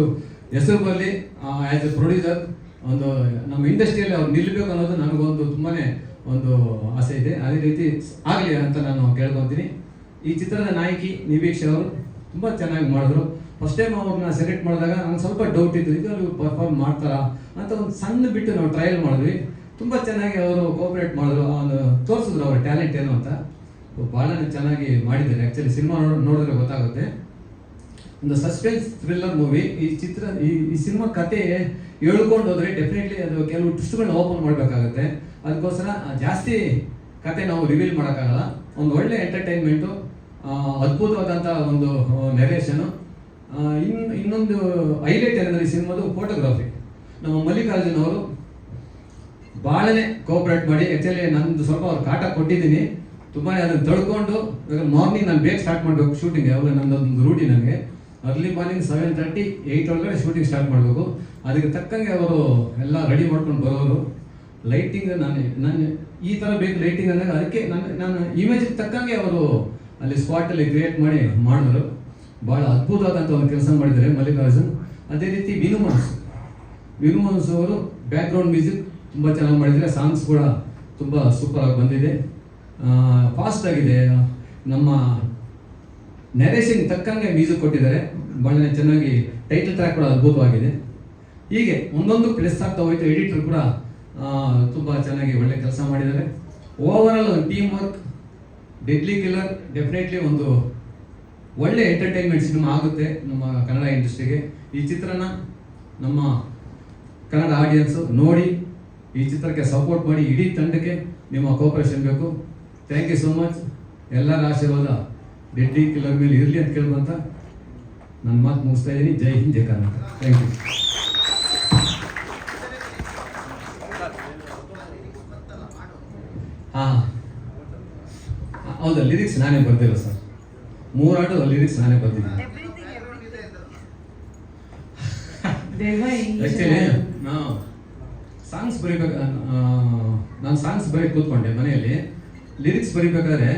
ಹೆಸರು ಬರಲಿ. ಆ್ಯಸ್ ಎ ಪ್ರೊಡ್ಯೂಸರ್ ಒಂದು ನಮ್ಮ ಇಂಡಸ್ಟ್ರಿಯಲ್ಲಿ ಅವ್ರು ನಿಲ್ಲಬೇಕು ಅನ್ನೋದು ನನಗೊಂದು ತುಂಬಾ ಒಂದು ಆಸೆ ಇದೆ. ಅದೇ ರೀತಿ ಆಗಲಿ ಅಂತ ನಾನು ಕೇಳ್ಕೊತೀನಿ. ಈ ಚಿತ್ರದ ನಾಯಕಿ ನಿವೀಕ್ಷಾ ಅವರು ತುಂಬ ಚೆನ್ನಾಗಿ ಮಾಡಿದ್ರು. ಫಸ್ಟ್ ಟೈಮ್ ಅವ್ರನ್ನ ಸೆಲೆಕ್ಟ್ ಮಾಡಿದಾಗ ನಂಗೆ ಸ್ವಲ್ಪ ಡೌಟ್ ಇತ್ತು, ಇದರಲ್ಲಿ ಪರ್ಫಾರ್ಮ್ ಮಾಡ್ತಾರಾ ಅಂತ. ಒಂದು ಸಣ್ಣ ಬಿಟ್ಟು ನಾವು ಟ್ರಯಲ್ ಮಾಡಿದ್ವಿ. ತುಂಬ ಚೆನ್ನಾಗಿ ಅವರು ಕೋಆಪ್ರೇಟ್ ಮಾಡಿದ್ರು, ಒಂದು ತೋರಿಸಿದ್ರು ಅವ್ರ ಟ್ಯಾಲೆಂಟ್ ಏನು ಅಂತ. ಭಾಳ ಚೆನ್ನಾಗಿ ಮಾಡಿದ್ದಾರೆ. ಆ್ಯಕ್ಚುಲಿ ಸಿನಿಮಾ ನೋಡಿದ್ರೆ ಗೊತ್ತಾಗುತ್ತೆ. ಒಂದು ಸಸ್ಪೆನ್ಸ್ ಥ್ರಿಲ್ಲರ್ ಮೂವಿ. ಈ ಸಿನಿಮಾ ಕತೆ ಹೇಳ್ಕೊಂಡು ಹೋದ್ರೆ ಡೆಫಿನೆಟ್ಲಿ ಅದು ಕೆಲವು ಟ್ವಿಸ್ಟ್ಗಳನ್ನ ಓಪನ್ ಮಾಡಬೇಕಾಗುತ್ತೆ. ಅದಕ್ಕೋಸ್ಕರ ಜಾಸ್ತಿ ಕತೆ ನಾವು ರಿವೀಲ್ ಮಾಡೋಕ್ಕಾಗಲ್ಲ. ಒಂದು ಒಳ್ಳೆ ಎಂಟರ್ಟೈನ್ಮೆಂಟು, ಅದ್ಭುತವಾದಂಥ ಒಂದು ನೆರೇಷನು. ಇನ್ನೊಂದು ಹೈಲೈಟ್ ಏನಂದರೆ ಈ ಸಿನಿಮಾದು ಫೋಟೋಗ್ರಫಿ. ನಮ್ಮ ಮಲ್ಲಿಕಾರ್ಜುನ್ ಅವರು ಭಾಳನೇ ಕೋಆಪ್ರೇಟ್ ಮಾಡಿ, ಆ್ಯಕ್ಚುಲಿ ನಂದು ಸ್ವಲ್ಪ ಅವ್ರು ಕಾಟ ಕೊಟ್ಟಿದ್ದೀನಿ ತುಂಬಾ. ಅದನ್ನು ತಳ್ಕೊಂಡು ಮಾರ್ನಿಂಗ್ ನಾನು ಬೇಗ ಸ್ಟಾರ್ಟ್ ಮಾಡಬೇಕು ಶೂಟಿಂಗ್. ಯಾವಾಗ ನನ್ನದೊಂದು ರೂಢಿ ನನಗೆ ಅರ್ಲಿ ಮಾರ್ನಿಂಗ್ 7:30, 8 ಒಳಗಡೆ ಶೂಟಿಂಗ್ ಸ್ಟಾರ್ಟ್ ಮಾಡಬೇಕು. ಅದಕ್ಕೆ ತಕ್ಕಂಗೆ ಅವರು ಎಲ್ಲ ರೆಡಿ ಮಾಡ್ಕೊಂಡು ಬರೋರು. ಲೈಟಿಂಗ್ ನಾನು ಈ ಥರ ಬೇಕು ಲೈಟಿಂಗ್ ಅಂದಾಗ ಅದಕ್ಕೆ ನಾನು ಇಮೇಜಿಗೆ ತಕ್ಕಂಗೆ ಅವರು ಅಲ್ಲಿ ಸ್ಪಾಟಲ್ಲಿ ಕ್ರಿಯೇಟ್ ಮಾಡಿದ್ರು. ಭಾಳ ಅದ್ಭುತವಾದಂಥ ಒಂದು ಕೆಲಸ ಮಾಡಿದ್ದಾರೆ ಮಲ್ಲಿಕಾರ್ಜುನ್. ಅದೇ ರೀತಿ ವಿನು ಮನಸ್ಸು ಅವರು ಬ್ಯಾಕ್ಗ್ರೌಂಡ್ ಮ್ಯೂಸಿಕ್ ತುಂಬ ಚೆನ್ನಾಗಿ ಮಾಡಿದ್ದಾರೆ. ಸಾಂಗ್ಸ್ ಕೂಡ ತುಂಬ ಸೂಪರಾಗಿ ಬಂದಿದೆ, ಫಾಸ್ಟ್ ಆಗಿದೆ. ನಮ್ಮ ನೆರೇಷನ್ ತಕ್ಕಂಗೆ ಮ್ಯೂಸಿಕ್ ಕೊಟ್ಟಿದ್ದಾರೆ, ಭಾಳ ಚೆನ್ನಾಗಿ. ಟೈಟಲ್ ಟ್ರ್ಯಾಕ್ ಕೂಡ ಅದ್ಭುತವಾಗಿದೆ. ಹೀಗೆ ಒಂದೊಂದು ಪ್ಲಸ್ ಆಗ್ತಾ ಹೋಯ್ತು. ಎಡಿಟರ್ ಕೂಡ ತುಂಬ ಚೆನ್ನಾಗಿ ಒಳ್ಳೆ ಕೆಲಸ ಮಾಡಿದ್ದಾರೆ. ಓವರಾಲ್ ಒಂದು team work. Deadly killer definitely ಒಂದು ಒಳ್ಳೆ ಎಂಟರ್ಟೈನ್ಮೆಂಟ್ ಸಿನಿಮಾ ಆಗುತ್ತೆ ನಮ್ಮ ಕನ್ನಡ ಇಂಡಸ್ಟ್ರಿಗೆ. ಈ ಚಿತ್ರನ ನಮ್ಮ ಕನ್ನಡ ಆಡಿಯನ್ಸು ನೋಡಿ ಈ ಚಿತ್ರಕ್ಕೆ ಸಪೋರ್ಟ್ ಮಾಡಿ. ಇಡೀ ತಂಡಕ್ಕೆ ನಿಮ್ಮ ಕೋಪರೇಷನ್ ಬೇಕು. Thank you so much. ಎಲ್ಲರ ಆಶೀರ್ವಾದ ಡೆಡ್ಲಿ ಕಿಲ್ಲರ್ ಮೇಲೆ ಇರಲಿ ಅಂತ ಕೇಳ್ಕೊಂತ ನನ್ನ ಮಾತು ಮುಗಿಸ್ತಾ ಇದ್ದೀನಿ. ಜೈ ಹಿಂದ್, ಜೈ ಕರ್ನಾಟಕ. Thank you. ಹಾಂ ಹೌದಾ, ಲಿರಿಕ್ಸ್ ನಾನೇ ಬರ್ದಿರೋ ಸರ್. 3 ಹಾಡು ಲಿರಿಕ್ಸ್ ನಾನೇ ಬರ್ದಿದ್ದೀನಿ. ಆ್ಯಕ್ಚುಲಿ ಸಾಂಗ್ಸ್ ನಾನು ಸಾಂಗ್ಸ್ ಬರೀ ಕೂತ್ಕೊಂಡೆ ಮನೆಯಲ್ಲಿ. ಲಿರಿಕ್ಸ್ ಬರೀಬೇಕಾದ್ರೆ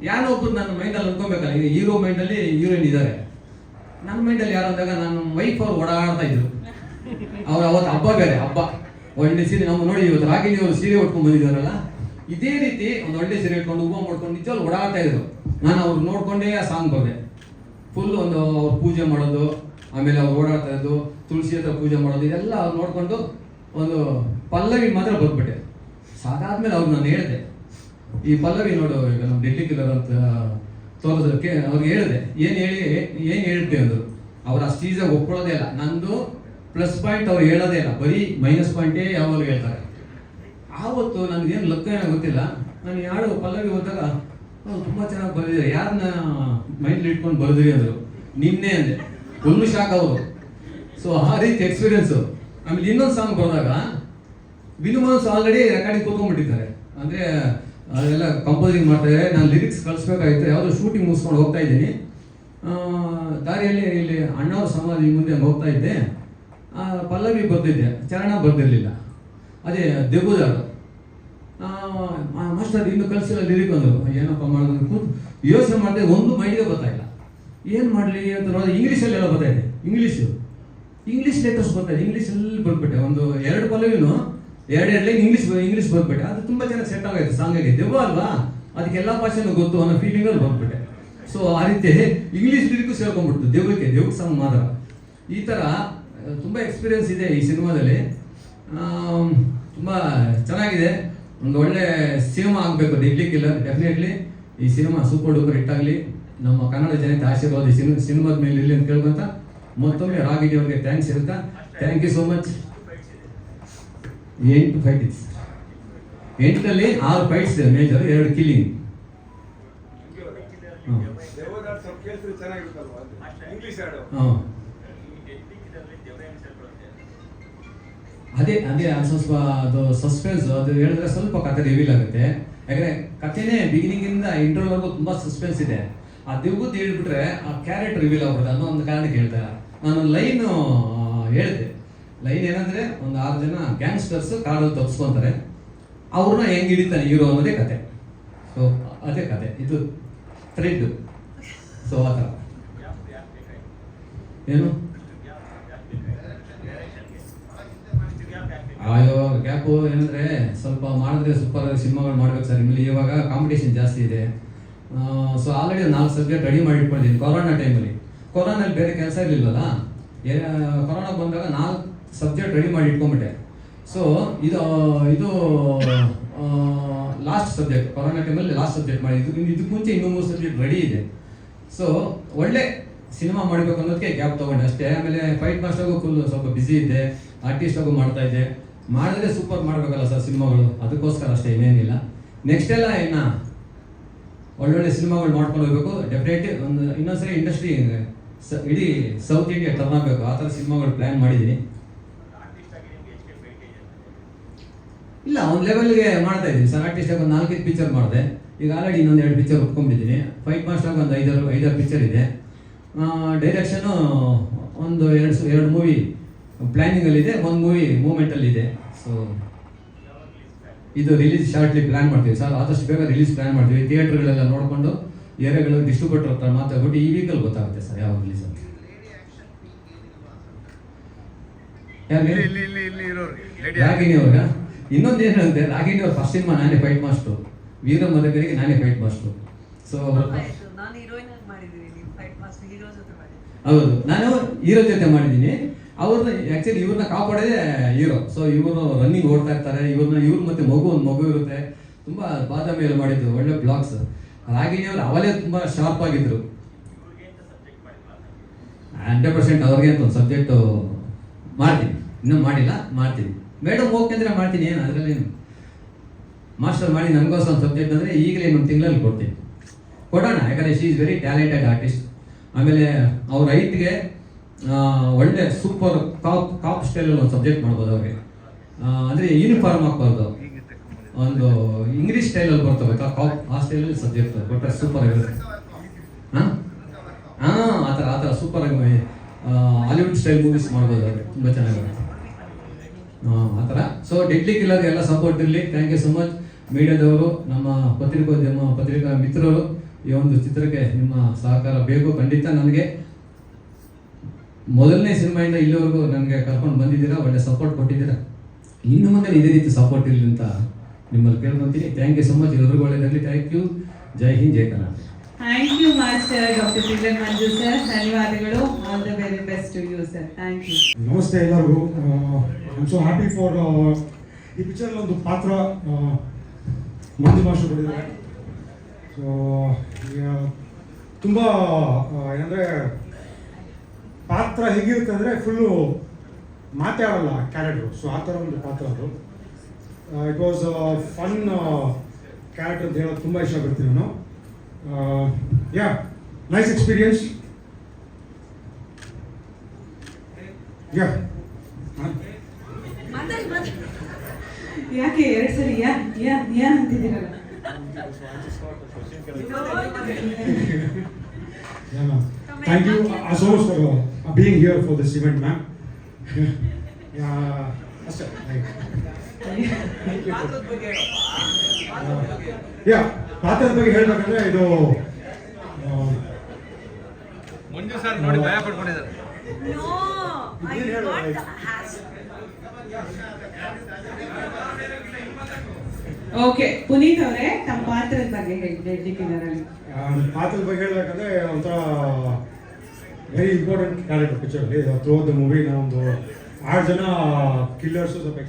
ಯಾರೋ ಒಬ್ಬರು ನನ್ನ ಮೈಂಡಲ್ಲಿ ಅನ್ಕೊಬೇಕಲ್ಲ. ಈಗ ಹೀರೋ ಮೈಂಡಲ್ಲಿ ಹೀರೋಯಿನ್ ಇದ್ದಾರೆ, ನನ್ನ ಮೈಂಡಲ್ಲಿ ಯಾರು ಅಂದಾಗ ನನ್ನ ವೈಫ್ ಅವ್ರು ಓಡಾಡ್ತಾ ಇದ್ರು. ಅವ್ರು ಅವತ್ತು ಹಬ್ಬ ಬೇರೆ ಹಬ್ಬ, ಒಳ್ಳೆ ಸೀರೆ ನಮ್ಮ ನೋಡಿ ಇವತ್ತು ರಾಗಿಣಿ ಅವರು ಸೀರೆ ಉಟ್ಕೊಂಡು ಬಂದಿದ್ದಾರಲ್ಲ, ಇದೇ ರೀತಿ ಒಂದು ಒಳ್ಳೆ ಸೀರೆ ಇಟ್ಕೊಂಡು ಹೂವು ಮಾಡ್ಕೊಂಡು ನಿಜವಾಗ್ಲೂ ಓಡಾಡ್ತಾ ಇದ್ರು. ನಾನು ಅವ್ರು ನೋಡ್ಕೊಂಡೇ ಆ ಸಾಂಗ್ ಬರೆದೆ. ಫುಲ್ ಒಂದು ಅವ್ರು ಪೂಜೆ ಮಾಡೋದು, ಆಮೇಲೆ ಅವ್ರು ಓಡಾಡ್ತಾ ಇದ್ದು, ತುಳಸಿ ಹತ್ರ ಪೂಜೆ ಮಾಡೋದು, ಇದೆಲ್ಲ ಅವ್ರು ನೋಡ್ಕೊಂಡು ಒಂದು ಪಲ್ಲವಿ ಮಾತ್ರ ಬರ್ಬಿಟ್ಟೆ. ಸಾಕಾದ್ಮೇಲೆ ಅವ್ರು ನಾನು ಹೇಳಿದೆ, ಈ ಪಲ್ಲವಿ ನೋಡು ಈಗ ನಮ್ಮ ಡೆಡ್ಲಿ ಕಿಲ್ಲರ್ ಅಂತ ತೋರೋದಕ್ಕೆ ಅವ್ರಿಗೆ ಹೇಳಿದೆ. ಏನು ಹೇಳ್ತೆ ಅಂದರು. ಅವ್ರು ಅಷ್ಟು ಈಸಿಯಾಗಿ ಒಪ್ಕೊಳ್ಳೋದೇ ಇಲ್ಲ. ನಂದು ಪ್ಲಸ್ ಪಾಯಿಂಟ್ ಅವ್ರು ಹೇಳೋದೇ ಇಲ್ಲ, ಬರೀ ಮೈನಸ್ ಪಾಯಿಂಟೇ ಯಾವಾಗ ಹೇಳ್ತಾರೆ. ಆವತ್ತು ನನಗೇನು ಲಕ್ಕ ಏನೋ ಗೊತ್ತಿಲ್ಲ, ನಾನು ಯಾರು ಪಲ್ಲವಿ ಹೋದಾಗ ತುಂಬ ಚೆನ್ನಾಗಿ ಬರೆದಿದ್ದಾರೆ, ಯಾರನ್ನ ಮೈಂಡ್ಲಿ ಇಟ್ಕೊಂಡು ಬರೆದ್ರಿ ಅಂದರು. ನಿನ್ನೆ ಅಂದೆ, ಫುಲ್ ಶಾಕ್ ಅವರು. ಸೊ ಆ ರೀತಿ ಎಕ್ಸ್ಪೀರಿಯನ್ಸು. ಆಮೇಲೆ ಇನ್ನೊಂದು ಸಾಂಗ್ ಬರೆದಾಗ ವಿನು ಮನಸ್ಸು ಆಲ್ರೆಡಿ ರೆಕಾರ್ಡಿಂಗ್ ಕೂತ್ಕೊಂಡ್ಬಿಟ್ಟಿದ್ದಾರೆ, ಅಂದರೆ ಅದೆಲ್ಲ ಕಂಪೋಸಿಂಗ್ ಮಾಡ್ತಾಯಿದ್ದಾರೆ. ನಾನು ಲಿರಿಕ್ಸ್ ಕಳಿಸ್ಬೇಕಾಗಿತ್ತು. ಯಾವುದೋ ಶೂಟಿಂಗ್ ಮುಗಿಸ್ಕೊಂಡು ಹೋಗ್ತಾ ಇದ್ದೀನಿ. ದಾರಿಯಲ್ಲಿ ಇಲ್ಲಿ ಅಣ್ಣವ್ರ ಸಮಾಧಿ ಮುಂದೆ ಹೋಗ್ತಾ ಇದ್ದೆ. ಪಲ್ಲವಿ ಬರ್ದಿದ್ದೆ, ಚರಣ ಬರ್ದಿರಲಿಲ್ಲ. ಅದೇ ದೆಬ್ಬುದಾರು ಮಾಸ್ಟರ್ ಇನ್ನು ಕಳಿಸಿಲ್ಲ ಲಿರಿಕ್ ಅಂದರು. ಏನಪ್ಪ ಮಾಡೋದು ಕೂತು ಯೋಚನೆ ಮಾಡಿದೆ, ಒಂದು ಮೈಂಡಿಗೆ ಗೊತ್ತಾಯಿಲ್ಲ ಏನು ಮಾಡಲಿ ಅಂತ ನೋಡಿದ್ರೆ ಇಂಗ್ಲೀಷಲ್ಲೆಲ್ಲ ಬರ್ತಾಯಿದೆ. ಇಂಗ್ಲೀಷ್ ಲೆಟರ್ಸ್ ಬರ್ತಾಯಿದೆ, ಇಂಗ್ಲೀಷಲ್ಲಿ ಬರ್ಬಿಟ್ಟೆ. ಒಂದು 2 ಪಲ್ಲವಿನೂ 2 ಲೈನ್ ಇಂಗ್ಲೀಷ್ ಬರ್ಬಿಟ್ಟೆ. ಅದು ತುಂಬ ಚೆನ್ನಾಗಿ ಸೆಟ್ ಆಗೈತೆ ಸಾಂಗಿಗೆ. ದೆವ್ವ ಅಲ್ವಾ, ಅದಕ್ಕೆ ಎಲ್ಲ ಭಾಷೆನೂ ಗೊತ್ತು ಅನ್ನೋ ಫೀಲಿಂಗಲ್ಲಿ ಬಂದ್ಬಿಟ್ಟೆ. ಸೊ ಆ ರೀತಿ ಇಂಗ್ಲೀಷ್ ಲಿರಿಕ್ಕು ಸೇರ್ಕೊಂಡ್ಬಿಡ್ತು ದೆವ್ವಕ್ಕೆ ಸಾಂಗ್ ಮಾತ್ರ. ಈ ಥರ ತುಂಬ ಎಕ್ಸ್ಪೀರಿಯನ್ಸ್ ಇದೆ ಈ ಸಿನಿಮಾದಲ್ಲಿ. ತುಂಬ ಚೆನ್ನಾಗಿದೆ. ಒಂದು ಒಳ್ಳೆ ಸಿನಿಮಾ ಆಗಬೇಕು ಡೆಡ್ಲಿ ಕಿಲ್ಲರ್. ಡೆಫಿನೆಟ್ಲಿ ಈ ಸಿನಿಮಾ ಸೂಪರ್ ಡೂಪರ್ ಹಿಟ್ ಆಗಲಿ. ನಮ್ಮ ಕನ್ನಡ ಜನತೆ ಆಶೀರ್ವಾದ ಈ ಸಿನಿಮಾದ ಮೇಲೆ ಇರಲಿ ಅಂತ ಕೇಳ್ಕೊಂತ ಮತ್ತೊಮ್ಮೆ ರಾಗಿಣಿ ಅವ್ರಿಗೆ ಥ್ಯಾಂಕ್ಸ್ ಇರುತ್ತಾ. Thank you so much. 8 fights, 8ರಲ್ಲಿ 6 ಫೈಟ್ಸ್ ಇದೆ ಮೇಜರ್, 2 ಕಿಲ್ಲಿಂಗ್. ಹಾಂ ಅದೇ ಸ್ವಲ್ಪ ಅದು ಸಸ್ಪೆನ್ಸ್. ಅದು ಹೇಳಿದ್ರೆ ಸ್ವಲ್ಪ ಕತೆ ರಿವೀಲ್ ಆಗುತ್ತೆ. ಯಾಕಂದರೆ ಕಥೆನೇ ಬಿಗಿನಿಂಗಿಂದ ಇಂಟರ್ವರ್ಗೂ ತುಂಬ ಸಸ್ಪೆನ್ಸ್ ಇದೆ. ಆ ದಿವ್ಗುದ್ದು ಹೇಳ್ಬಿಟ್ರೆ ಆ ಕ್ಯಾರೆಕ್ಟರ್ ರಿವೀಲ್ ಆಗ್ಬಿಡುತ್ತೆ ಅನ್ನೋ ಒಂದು ಕಾರಣಕ್ಕೆ ಹೇಳ್ತಾರೆ. ನಾನು ಲೈನ್ ಹೇಳಿದೆ. ಲೈನ್ ಏನಂದ್ರೆ ಒಂದು 6 ಜನ ಗ್ಯಾಂಗ್ಸ್ಟರ್ಸ್ ಕಾರಲ್ಲಿ ತಪ್ಪಿಸ್ಕೊಂತಾರೆ, ಅವ್ರನ್ನ ಹೆಂಗ್ ಹಿಡಿತಾನೆ ಹೀರೋ ಅನ್ನೋದೇ ಕತೆ. ಸೊ ಅದೇ ಕತೆ, ಇದು ಥ್ರೆಡ್. ಸೊ ಆ ಥರ ಏನು ಅಯ್ಯೋ ಗ್ಯಾಪು ಏನಂದ್ರೆ ಸ್ವಲ್ಪ ಮಾಡಿದ್ರೆ ಸೂಪರ್ ಸಿನಿಮಾಗಳು ಮಾಡ್ಬೇಕು ಸರ್. ಇಲ್ಲಿ ಇವಾಗ ಕಾಂಪಿಟೇಷನ್ ಜಾಸ್ತಿ ಇದೆ. ಸೊ ಆಲ್ರೆಡಿ 4 ಸಬ್ಜೆಕ್ಟ್ ರೆಡಿ ಮಾಡಿ ಇಟ್ಕೊಂಡಿದ್ದೀನಿ ಕೊರೋನಾ ಟೈಮಲ್ಲಿ. ಕೊರೋನಲ್ಲಿ ಬೇರೆ ಕೆಲಸ ಇರಲಿಲ್ವಲ್ಲ, ಕೊರೋನಾ ಬಂದಾಗ 4 ಸಬ್ಜೆಕ್ಟ್ ರೆಡಿ ಮಾಡಿ ಇಟ್ಕೊಂಡ್ಬಿಟ್ಟೆ. ಸೊ ಇದು ಲಾಸ್ಟ್ ಸಬ್ಜೆಕ್ಟ್, ಕೊರೋನಾ ಟೈಮಲ್ಲಿ ಲಾಸ್ಟ್ ಸಬ್ಜೆಕ್ಟ್ ಮಾಡಿ. ಇದಕ್ಕೆ ಮುಂಚೆ ಇನ್ನೂ 3 ಸಬ್ಜೆಕ್ಟ್ ರೆಡಿ ಇದೆ. ಸೊ ಒಳ್ಳೆ ಸಿನಿಮಾ ಮಾಡಬೇಕು ಅನ್ನೋದಕ್ಕೆ ಗ್ಯಾಪ್ ತೊಗೊಂಡೆ ಅಷ್ಟೇ. ಆಮೇಲೆ ಫೈಟ್ ಮಾಸ್ಟರ್ಗೂ ಫುಲ್ ಸ್ವಲ್ಪ ಬ್ಯುಸಿ ಇದ್ದೆ, ಆರ್ಟಿಸ್ಟ್ ಆಗು ಮಾಡ್ತಾ ಇದ್ದೆ. ಮಾಡಿದ್ರೆ ಸೂಪರ್ ಮಾಡಬೇಕಲ್ಲ ಸರ್ ಸಿನಿಮಾಗಳು, ಅದಕ್ಕೋಸ್ಕರ ಅಷ್ಟೇ, ಇನ್ನೇನಿಲ್ಲ. ನೆಕ್ಸ್ಟ್ ಎಲ್ಲ ಇನ್ನು ಒಳ್ಳೊಳ್ಳೆ ಸಿನಿಮಾಗಳು ಮಾಡ್ಕೊಂಡು ಹೋಗ್ಬೇಕು. ಡೆಫಿನೆಟ್ಲಿ ಇನ್ನೊಂದ್ಸರಿ ಇಂಡಸ್ಟ್ರಿ ಇಡೀ ಸೌತ್ ಇಂಡಿಯಾ ಟರ್ನ್ ಆಗಬೇಕು, ಆ ಥರ ಸಿನಿಮಾಗಳು ಪ್ಲ್ಯಾನ್ ಮಾಡಿದ್ದೀನಿ. ಇಲ್ಲ, ಒಂದು ಲೆವೆಲ್ಗೆ ಮಾಡ್ತಾ ಇದ್ದೀನಿ ಸರ್. ಆರ್ಟಿಸ್ಟ್ ಆಗಿ ಒಂದು 4-5 ಪಿಕ್ಚರ್ ಮಾಡಿದೆ. ಈಗ ಆಲ್ರೆಡಿ ಇನ್ನೊಂದು 2 ಪಿಕ್ಚರ್ ಒಪ್ಕೊಂಡಿದ್ದೀನಿ. ಫೈಟ್ ಮಾಸ್ಟರ್ ಆಗಿ ಒಂದು 5-6 ಪಿಕ್ಚರ್ ಇದೆ. ಡೈರೆಕ್ಷನು ಒಂದು 2 ಮೂವಿ ಪ್ಲ್ಯಾನಿಂಗಲ್ಲಿದೆ, 1 ಮೂವಿ ಮೂಮೆಂಟಲ್ಲಿದೆ. ಸೊ ಇದು ರಿಲೀಸ್ ಶಾರ್ಟ್ಲಿ ಪ್ಲ್ಯಾನ್ ಮಾಡ್ತೀವಿ ಸರ್, ಆದಷ್ಟು ಬೇಗ ರಿಲೀಸ್ ಪ್ಲ್ಯಾನ್ ಮಾಡ್ತೀವಿ. ಥಿಯೇಟರ್ಗಳೆಲ್ಲ ನೋಡಿಕೊಂಡು ಏರಿಯಾಗಳು ಡಿಸ್ಟ್ರಿಬ್ಯೂಟರ್ ಹತ್ರ ಮಾತಾಡ್ಬಿಟ್ಟು ಈ ವೀಕಲ್ ಗೊತ್ತಾಗುತ್ತೆ ಸರ್ ಯಾವ ರಿಲೀಸ್ ಅಂತ. ರಾಗಿಣಿ ಅವ್ರ ಇನ್ನೊಂದು ಏನಂತೆ, ರಾಗಿಣಿ ಅವ್ರ ಫಸ್ಟ್ ಸಿನಿಮಾ ನಾನೇ ಫೈಟ್ ಮಾಸ್ಟ್ರು, ವೀರ ಮದಕರಿಗೆ ನಾನೇ ಫೈಟ್ ಮಾಸ್ಟ್ರು. ಸೊ ಹೌದು, ನಾನು ಹೀರೋ ಜೊತೆ ಮಾಡಿದ್ದೀನಿ. ಅವ್ರನ್ನ ಆ್ಯಕ್ಚುಲಿ ಇವ್ರನ್ನ ಕಾಪಾಡೋದೇ ಹೀರೋ. ಸೊ ಇವರು ರನ್ನಿಂಗ್ ಓಡ್ತಾ ಇರ್ತಾರೆ, ಇವ್ರ ಮತ್ತೆ ಒಂದು ಮಗು ಇರುತ್ತೆ. ತುಂಬ ಬಾದಾಮಿ ಎಲ್ಲ ಮಾಡಿದ್ದು, ಒಳ್ಳೆ ಬ್ಲಾಗ್ಸ್. ರಾಗಿಣಿ ಅವರು ಅವಲೇ ತುಂಬ ಶಾರ್ಪ್ ಆಗಿದ್ರು. 100% ಅವ್ರಿಗೆ ಅಂತ ಒಂದು ಸಬ್ಜೆಕ್ಟು ಮಾಡ್ತೀನಿ, ಇನ್ನೂ ಮಾಡಿಲ್ಲ, ಮಾಡ್ತೀನಿ. ಮೇಡಮ್ ಓಕೆ ಅಂದರೆ ಮಾಡ್ತೀನಿ, ಏನು ಅದರಲ್ಲೇನು. ಮಾಸ್ಟರ್ ಮಾಡಿ ನನಗೋಸ್ಕರ ಒಂದು ಸಬ್ಜೆಕ್ಟ್ ಅಂದರೆ ಈಗಲೇ 1 ತಿಂಗಳಲ್ಲಿ ಕೊಡೋಣ, ಯಾಕಂದರೆ she is very talented artist. ಆಮೇಲೆ ಅವ್ರ ಹೈಟ್ಗೆ ಒಳ್ಳೆ ಸೂಪರ್ ಕಾಪ್ ಸ್ಟೈಲಲ್ಲಿ ಒಂದು ಸಬ್ಜೆಕ್ಟ್ ಮಾಡ್ಬೋದು ಅವ್ರಿಗೆ. ಅಂದರೆ ಯೂನಿಫಾರ್ಮ್ ಹಾಕ್ಬಾರ್ದು, ಒಂದು ಇಂಗ್ಲೀಷ್ ಸ್ಟೈಲಲ್ಲಿ ಬರ್ತವೆ ಕಾಪ್, ಆ ಸ್ಟೈಲಲ್ಲಿ ಸಬ್ಜೆಕ್ಟ್ ಕೊಟ್ಟರೆ ಸೂಪರ್ ಆಗಿರುತ್ತೆ. ಆ ಥರ ಸೂಪರ್ ಆಗಿ ಹಾಲಿವುಡ್ ಸ್ಟೈಲ್ ಮೂವೀಸ್ ಮಾಡ್ಬೋದು ಅವ್ರಿಗೆ, ತುಂಬ ಚೆನ್ನಾಗಿರುತ್ತೆ ಆ ಥರ. ಸೊ ಡೆಡ್ಲಿ ಕಿಲ್ಲರ್ ಎಲ್ಲ ಸಪೋರ್ಟ್ ಇರಲಿ. ಥ್ಯಾಂಕ್ ಯು ಸೊ ಮಚ್ ಮೀಡಿಯಾದವರು, ನಮ್ಮ ಪತ್ರಿಕಾ ಮಿತ್ರರು. ಈ ಒಂದು ಚಿತ್ರಕ್ಕೆ ನಿಮ್ಮ ಸಹಕಾರ ಬೇಕು ಖಂಡಿತ. ನನಗೆ ಮೊದಲನೇ ಸಿನಿಮಾಯಿಂದ ಇಲ್ಲಿವರೆಗೂ ನನಗೆ ಕರ್ಕೊಂಡು ಬಂದಿದ್ದೀರಾ, ಒಳ್ಳೆ ಸಪೋರ್ಟ್ ಕೊಟ್ಟಿದ್ದೀರಾ. ಇನ್ನು ಮುಂದೆ ಇದೇ ರೀತಿ ಸಪೋರ್ಟ್ ಇರಲಿ ಅಂತ ನಿಮ್ಮಲ್ಲಿ ಕೇಳ್ಕೊತೀನಿ. ಥ್ಯಾಂಕ್ ಯು ಸೊ ಮಚ್, ಎಲ್ಲರಿಗೂ ಒಳ್ಳೆಯದಾಗಲಿ. Thank you. Jai Hind, Jai Karnataka. Thank you master doctor thriller Manju sir, ಧನ್ಯವಾದಗಳು. All the very best to you sir. Thank you. ನಮಸ್ತೆ ಎಲ್ಲರಿಗೂ. I am so happy for ಈ ಪಿಕ್ಚರ್ ಒಂದು ಪಾತ್ರ ಮಂಜು ಮಾಸ್ಟರ್ ಕೊಟ್ಟಿದ್ದಾರೆ. ಸೊ ತುಂಬ ಏನಂದರೆ ಪಾತ್ರ ಹೇಗಿರುತ್ತೆ ಅಂದರೆ ಫುಲ್ಲು ಮಾತಾಡಲ್ಲ ಕ್ಯಾರೆಕ್ಟ್ರು. ಸೊ ಆ ಥರ ಒಂದು ಪಾತ್ರ ಅದು. ಇಟ್ ವಾಸ್ ಫನ್ ಕ್ಯಾರೆಕ್ಟರ್ ಅಂತ ಹೇಳೋದು ತುಂಬ ಇಷ್ಟಪಡ್ತೀನಿ ನಾನು. ಯಾ, ನೈಸ್ ಎಕ್ಸ್ಪೀರಿಯನ್ಸ್. ಯಾ, ಯಾಕೆ 2 ಸರಿ ಯಾ ಅಂತಿದ್ದೀರಲ್ಲ? Yeah, ma'am. Thank you so much for being here for this event, ma'am. ಪಾತ್ರದ ಬಗ್ಗೆ ಹೇಳ್ಬೇಕಂದ್ರೆ ಇದು ಮಂಜು ಸರ್ ನೋಡಿ ಭಯ ಪಡ್ಕೊಂಡಿದ್ದಾರೆ. ಓಕೆ, ಪುನೀತ್ ಅವರೇ ತಮ್ಮ ಪಾತ್ರದ ಬಗ್ಗೆ ಹೇಳಿ. ಡೆಡ್ಲಿ ಕಿಲ್ಲರ್ ಅಲ್ಲಿ ಪಾತ್ರದ ಬಗ್ಗೆ ಹೇಳ್ಬೇಕಂದ್ರೆ ಒಂಥರ ವೆರಿ ಇಂಪಾರ್ಟೆಂಟ್ ಕ್ಯಾರೆಕ್ಟರ್ ಪಿಕ್ಚರಲ್ಲಿ. ಥ್ರೂ ದ ಮೂವಿ ನಾವೊಂದು 6 ಜನ ಕಿಲ್ಲರ್ಸು ಸ್ವಲ್ಪ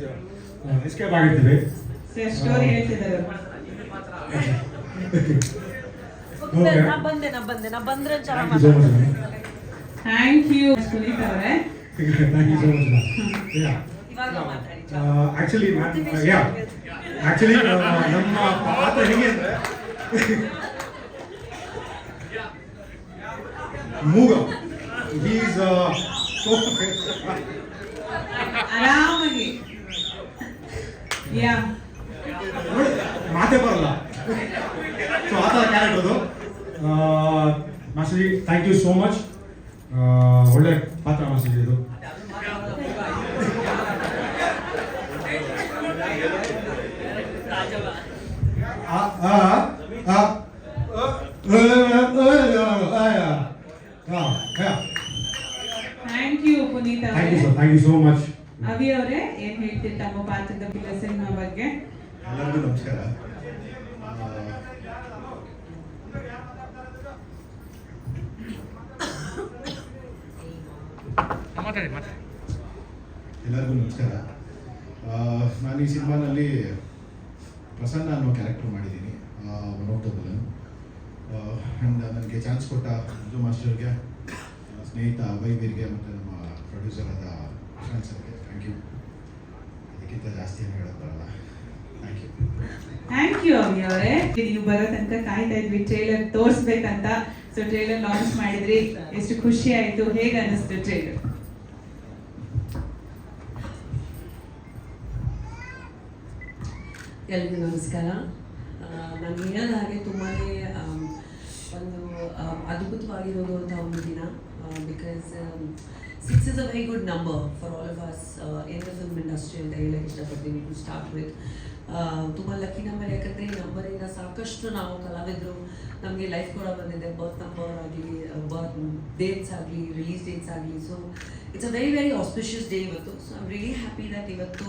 ಎಸ್ಕೇಪ್ ಆಗಿರ್ತೀವಿ. ಸ್ಟೋರಿ ಹೇಳ್ತಿದ್ದಾರೆ. ಥ್ಯಾಂಕ್ ಯು ಪುನೀತ್ ಅವರೇ. Thank you so much. Actually ನಮ್ಮ ಪಾತ್ರ ಹೇಗೆ ಅಂದರೆ ಮೂಗ. ಈಸ್ ಆರಾಮಾಗಿ ಮಾತೇ ಬರಲ್ಲ. ಸೊ ಆ ಥರ ಕ್ಯಾರೆಕ್ಟರ್ ಅದು. Mastery thank you so much. ಒಳ್ಳೆ ಪಾತ್ರ ಮಾಸ್ಟರ್ ಇದು. ಥ್ಯಾಂಕ್ ಯು ಪುನೀತ್ ಅವರೇ. Thank you so much. Avi ಅವರೇ ಏನ್ ಹೇಳ್ತೀರಿ ತಮ್ಮ ಪಾತ್ರದ ಪಿಲ್ಲ ಸಿನಿಮಾ ಬಗ್ಗೆ? ಎಲ್ಲರಿಗೂ ನಮಸ್ಕಾರ. ಎಲ್ಲರಿಗೂ ನಮಸ್ಕಾರ. ನಾನು ಈ ಸಿನಿಮಾನಲ್ಲಿ ಪ್ರಸನ್ನ ಅನ್ನೋ ಕ್ಯಾರೆಕ್ಟರ್ ಮಾಡಿದ್ದೀನಿ, one of the villain. And ನನಗೆ ಚಾನ್ಸ್ ಕೊಟ್ಟ ಮಂಜು ಮಾಸ್ಟರ್ಗೆ, ನನ್ನ ಸ್ನೇಹಿತ ಅಭಯ್ ವೀರ್ಗೆ ಮತ್ತು ನಮ್ಮ ಪ್ರೊಡ್ಯೂಸರ್ ಆದ ಪ್ರಶಾಂತ್ ಸರ್ಗೆ ಥ್ಯಾಂಕ್ ಯು. ಇದಕ್ಕಿಂತ ಜಾಸ್ತಿ ಏನು ಹೇಳೋದು ಬರಲ್ಲ. Thank you. ಥ್ಯಾಂಕ್ ಯು ಅವಿ ಅವರೇ. ನೀವು ಬರೋ ತನಕ ಕಾಯ್ತಾ ಇದ್ವಿ ಟ್ರೇಲರ್ ತೋರಿಸ್ಬೇಕಂತ. ಸೊ ಟ್ರೇಲರ್ ಲಾಂಚ್ ಮಾಡಿದ್ರಿ, ಎಷ್ಟು ಖುಷಿ ಆಯ್ತು, ಹೇಗೆ ಅನಿಸ್ತು ಟ್ರೇಲರ್? ಎಲ್ರಿಗೂ ನಮಸ್ಕಾರ. ನಾನು ಹೇಳಿದ ಹಾಗೆ ತುಂಬಾ ಒಂದು ಅದ್ಭುತವಾಗಿರೋದು ಅಂತ ಒಂದು ದಿನ. Because 6 is a very good number for all of us in the film industry ಅಂತ ಹೇಳಕ್ಕೆ ಇಷ್ಟಪಡ್ತೀನಿ ಟು ಸ್ಟಾರ್ಟ್ ವಿತ್. ತುಂಬ ಲಕ್ಕಿ ನಂಬರ್, ಯಾಕಂದರೆ ಈ ನಂಬರಿಂದ ಸಾಕಷ್ಟು ನಾವು ಕಲಾವಿದರು ನಮಗೆ ಲೈಫ್ ಕೂಡ ಬಂದಿದೆ. ಬರ್ತ್ ನಂಬರ್ ಆಗಲಿ, ಬರ್ತ್ ಡೇಟ್ಸ್ ಆಗಲಿ, ರಿಲೀಸ್ ಡೇಟ್ಸ್ ಆಗಲಿ. So it's a very very auspicious day ಇವತ್ತು. So I am really happy that ಇವತ್ತು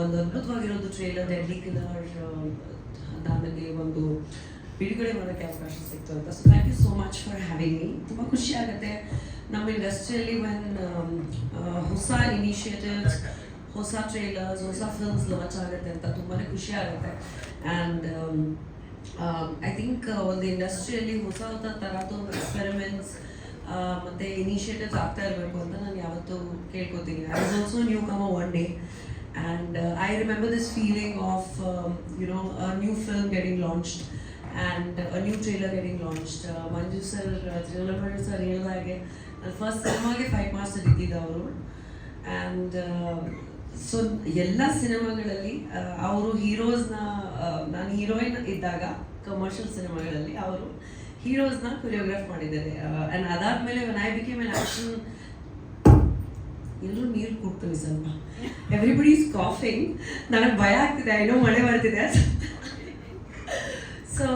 ಒಂದು ಅದ್ಭುತವಾಗಿರೋದು ಟ್ರೇಲರ್ ಡೆಡ್ಲಿ ಕಿಲ್ಲರ್ ನನಗೆ ಒಂದು ಬಿಡುಗಡೆ ಮಾಡೋಕ್ಕೆ ಅವಕಾಶ ಸಿಕ್ತು ಅಂತ. So thank you so much for having me. ತುಂಬ ಖುಷಿ ಆಗುತ್ತೆ ನಮ್ಮ ಇಂಡಸ್ಟ್ರಿಯಲ್ಲಿ ಹೊಸ ಇನಿಷಿಯೇಟಿವ್ಸ್, ಹೊಸ ಟ್ರೇಲರ್ಸ್, ಹೊಸ ಫಿಲ್ಮ್ಸ್ ಲಾಂಚ್ ಆಗುತ್ತೆ ಅಂತ ತುಂಬಾ ಖುಷಿ ಆಗುತ್ತೆ. ಆ್ಯಂಡ್ ಐ ಥಿಂಕ್ ಒಂದು ಇಂಡಸ್ಟ್ರಿಯಲ್ಲಿ ಹೊಸ ಹೊಸ ಥರದ್ದು ಎಕ್ಸ್ಪೆರಿಮೆಂಟ್ಸ್ ಮತ್ತು ಇನಿಷಿಯೇಟಿವ್ಸ್ ಆಗ್ತಾ ಇರಬೇಕು ಅಂತ ನಾನು ಯಾವತ್ತೂ ಕೇಳ್ಕೊತೀನಿ. I was also new Qamar one day. And I remember this feeling of, a new film getting launched and a new trailer getting launched. Manju sir, Thriller Manju sir ಹೇಳಿದಾಗೆ first ಸಿನಿಮಾಗೆ fight master ಇದ್ದಿದ್ದವರು. And so ಎಲ್ಲ ಸಿನಿಮಾಗಳಲ್ಲಿ ಅವರು ಹೀರೋಸ್ನ, ನಾನು heroine ಇದ್ದಾಗ commercial ಸಿನಿಮಾಗಳಲ್ಲಿ ಅವರು ಹೀರೋಸ್ನ choreograph ಮಾಡಿದ್ದಾರೆ. ಆ್ಯಂಡ್ ಅದಾದಮೇಲೆ when I became an action, ಎಲ್ಲರೂ ನೀರು ಕೊಡ್ತೀವಿ ಸ್ವಲ್ಪ. Everybody is coughing. ನನಗೆ ಭಯ ಆಗ್ತಿದೆ, ಐನೋ ಮಳೆ ಬರ್ತಿದೆ. So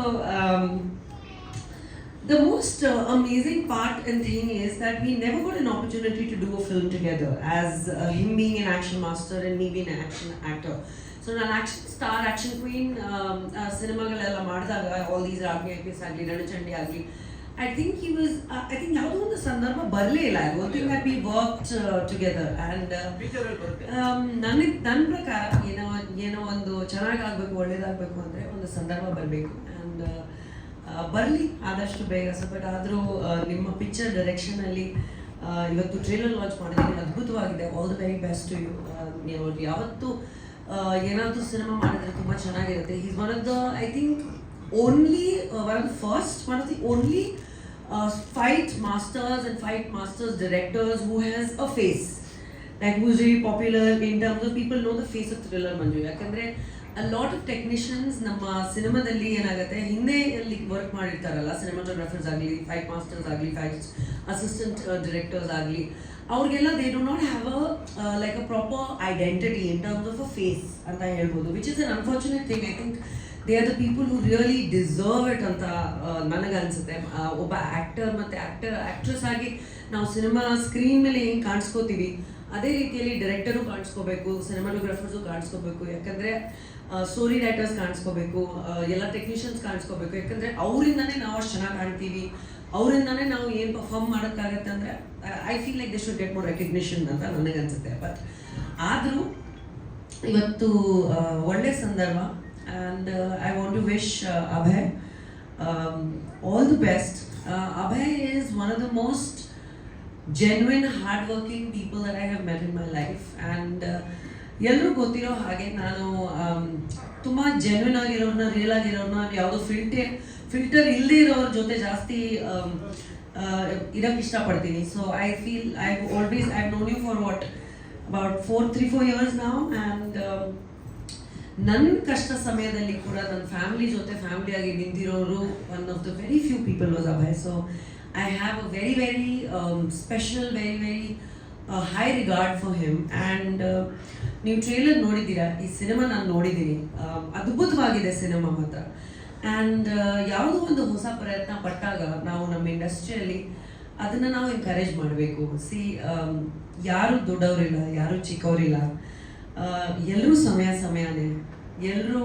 the most amazing part and thing is that we never got an opportunity to do a film together, as him being an action master and me being an action actor. So ನಾನು action star, action queen ಸಿನಿಮಾಗಳೆಲ್ಲ ಮಾಡಿದಾಗ all these Ragini IPS ಆಗಲಿ, ರಣಚಂಡಿ ಆಗಲಿ, I think ಯಾವುದೋ ಒಂದು ಸಂದರ್ಭ ಬರಲೇ ಇಲ್ಲ. I don't think that we worked together. And ನನ್ನ ಪ್ರಕಾರ ಏನೋ ಒಂದು ಚೆನ್ನಾಗಾಗಬೇಕು, ಒಳ್ಳೇದಾಗಬೇಕು ಅಂದರೆ ಒಂದು ಸಂದರ್ಭ ಬರಬೇಕು. ಆ್ಯಂಡ್ ಬರಲಿ ಆದಷ್ಟು ಬೇಗ. ಸೊ ಬಟ್ ಆದರೂ ನಿಮ್ಮ ಪಿಕ್ಚರ್ ಡೈರೆಕ್ಷನಲ್ಲಿ ಇವತ್ತು ಟ್ರೇಲರ್ ಲಾಂಚ್ ಮಾಡಿದ್ದೀನಿ, ಅದ್ಭುತವಾಗಿದೆ. All the very best to you. ನೀವು ಯಾವತ್ತು ಏನಾದರೂ ಸಿನಿಮಾ ಮಾಡಿದರೆ ತುಂಬ ಚೆನ್ನಾಗಿರುತ್ತೆ. Is one of the, I think one of the only fight masters and fight masters directors who has a face, like who's really popular in terms of people know the face of Thriller Manju. ಯಾಕಂದರೆ a lot of technicians ನಮ್ಮ ಸಿನಿಮಾದಲ್ಲಿ ಏನಾಗುತ್ತೆ, ಹಿಂದೆ ಅಲ್ಲಿ work ಮಾಡಿರ್ತಾರಲ್ಲ, cinematographers ಆಗಲಿ, fight masters ಆಗಲಿ, fight assistant directors ಆಗಲಿ, ಅವ್ರಿಗೆಲ್ಲ they do not have like a proper identity in terms of a face ಅಂತ ಹೇಳ್ಬೋದು, which is un unfortunate thing. I think they are the people who really deserve it ಅಂತ ನನಗನ್ಸುತ್ತೆ. ಒಬ್ಬ actor ಮತ್ತು actress ಆಗಿ ನಾವು ಸಿನಿಮಾ ಸ್ಕ್ರೀನ್ ಮೇಲೆ ಹೆಂಗೆ ಕಾಣಿಸ್ಕೋತೀವಿ, ಅದೇ ರೀತಿಯಲ್ಲಿ ಡೈರೆಕ್ಟರು ಕಾಣಿಸ್ಕೋಬೇಕು, ಸಿನಿಮಾಟೋಗ್ರಾಫರ್ಸು ಕಾಣಿಸ್ಕೋಬೇಕು. ಯಾಕಂದರೆ ಸ್ಟೋರಿ ರೈಟರ್ಸ್ ಕಾಣಿಸ್ಕೋಬೇಕು, ಎಲ್ಲ ಟೆಕ್ನಿಷಿಯನ್ಸ್ ಕಾಣಿಸ್ಕೋಬೇಕು. ಯಾಕಂದರೆ ಅವರಿಂದನೇ ನಾವು ಅಷ್ಟು ಚೆನ್ನಾಗಿ ಕಾಣ್ತೀವಿ, ಅವರಿಂದನೇ ನಾವು ಏನು ಪರ್ಫಾರ್ಮ್ ಮಾಡೋಕ್ಕಾಗತ್ತೆ ಅಂದರೆ I feel like they should get more recognition ಅಂತ ನನಗನ್ಸುತ್ತೆ. ಬಟ್ ಆದರೂ ಇವತ್ತು ಒಳ್ಳೆ ಸಂದರ್ಭ. And I want to wish Abhay all the best. Abhay is one of the most genuine, hardworking people that I have met in my life. And ಎಲ್ಲರೂ ಗೊತ್ತಿರೋ ಹಾಗೆ ನಾನು ತುಂಬ ಜೆನ್ಯೂನ್ ಆಗಿರೋರನ್ನ, ರಿಯಲ್ ಆಗಿರೋರನ್ನ, ಯಾವುದೋ ಫಿಲ್ಟರ್ ಇಲ್ಲದೆ ಇರೋರ ಜೊತೆ ಜಾಸ್ತಿ ಇರೋಕ್ಕೆ ಇಷ್ಟಪಡ್ತೀನಿ. So I feel I known you for about 3-4 years now. And ನನ್ನ ಕಷ್ಟ ಸಮಯದಲ್ಲಿ ಕೂಡ ನನ್ನ ಫ್ಯಾಮಿಲಿ ಜೊತೆ ಫ್ಯಾಮಿಲಿಯಾಗಿ ನಿಂತಿರೋರು one of the very few people was Abhay. So I have a very, very special, very, very high regard for him. And ನೀವು trailer ನೋಡಿದ್ದೀರಾ, ಈ ಸಿನಿಮಾ ನಾನು ನೋಡಿದ್ದೀನಿ. ಅದ್ಭುತವಾಗಿದೆ ಸಿನಿಮಾ ಮಾತ್ರ. ಆ್ಯಂಡ್ ಯಾವುದೋ ಒಂದು ಹೊಸ ಪ್ರಯತ್ನ ಪಟ್ಟಾಗ ನಾವು ನಮ್ಮ ಇಂಡಸ್ಟ್ರಿಯಲ್ಲಿ ಅದನ್ನು ನಾವು ಎನ್ಕರೇಜ್ ಮಾಡಬೇಕು. ಯಾರು ದೊಡ್ಡವರಿಲ್ಲ, ಯಾರು ಚಿಕ್ಕವರಿಲ್ಲ, ಎಲ್ಲರೂ ಸಮಯನೇ, ಎಲ್ಲರೂ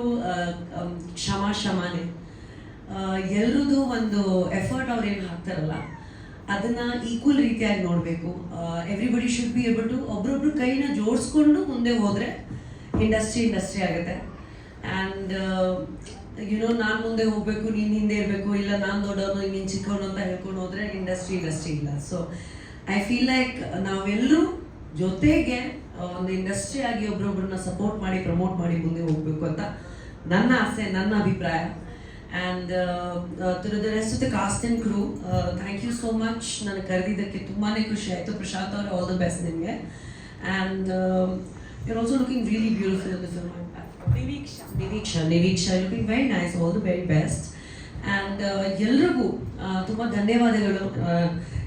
ಕ್ಷಮಾನೇ, ಎಲ್ರದ್ದು ಒಂದು ಎಫರ್ಟ್ ಅವ್ರು ಏನು ಹಾಕ್ತಾರಲ್ಲ ಅದನ್ನು ಈಕ್ವಲ್ ರೀತಿಯಾಗಿ ನೋಡಬೇಕು. Everybody should be able to ಒಬ್ರೊಬ್ರು ಕೈನ ಜೋಡಿಸ್ಕೊಂಡು ಮುಂದೆ ಹೋದರೆ ಇಂಡಸ್ಟ್ರಿ ಆಗುತ್ತೆ. ಆ್ಯಂಡ್ ನಾನು ಮುಂದೆ ಹೋಗಬೇಕು, ನೀನು ಹಿಂದೆ ಇರಬೇಕು, ಇಲ್ಲ ನಾನು ದೊಡ್ಡವನು ನೀನು ಚಿಕ್ಕವನು ಅಂತ ಹೇಳ್ಕೊಂಡು ಹೋದರೆ ಇಂಡಸ್ಟ್ರಿ ಇಲ್ಲ. ಸೊ ಐ ಫೀಲ್ ಲೈಕ್ ನಾವೆಲ್ಲರೂ ಜೊತೆಗೆ ಒಂದು ಇಂಡಸ್ಟ್ರಿ ಆಗಿ ಒಬ್ರೊಬ್ರನ್ನ ಸಪೋರ್ಟ್ ಮಾಡಿ ಪ್ರಮೋಟ್ ಮಾಡಿ ಮುಂದೆ ಹೋಗಬೇಕು ಅಂತ ನನ್ನ ಆಸೆ, ನನ್ನ ಅಭಿಪ್ರಾಯ. And to the rest of the cast and crew, thank you so much. ನನಗೆ ಕರೆದಿದ್ದಕ್ಕೆ ತುಂಬಾ ಖುಷಿ ಆಯಿತು. ಪ್ರಶಾಂತ್ ಅವರೇ, ಆಲ್ ದ ಬೆಸ್ಟ್ ನಿಮಗೆ. And you are also looking really beautiful in the film. Niriksha looking very nice, all the very best. And ಎಲ್ರಿಗೂ ತುಂಬ ಧನ್ಯವಾದಗಳು.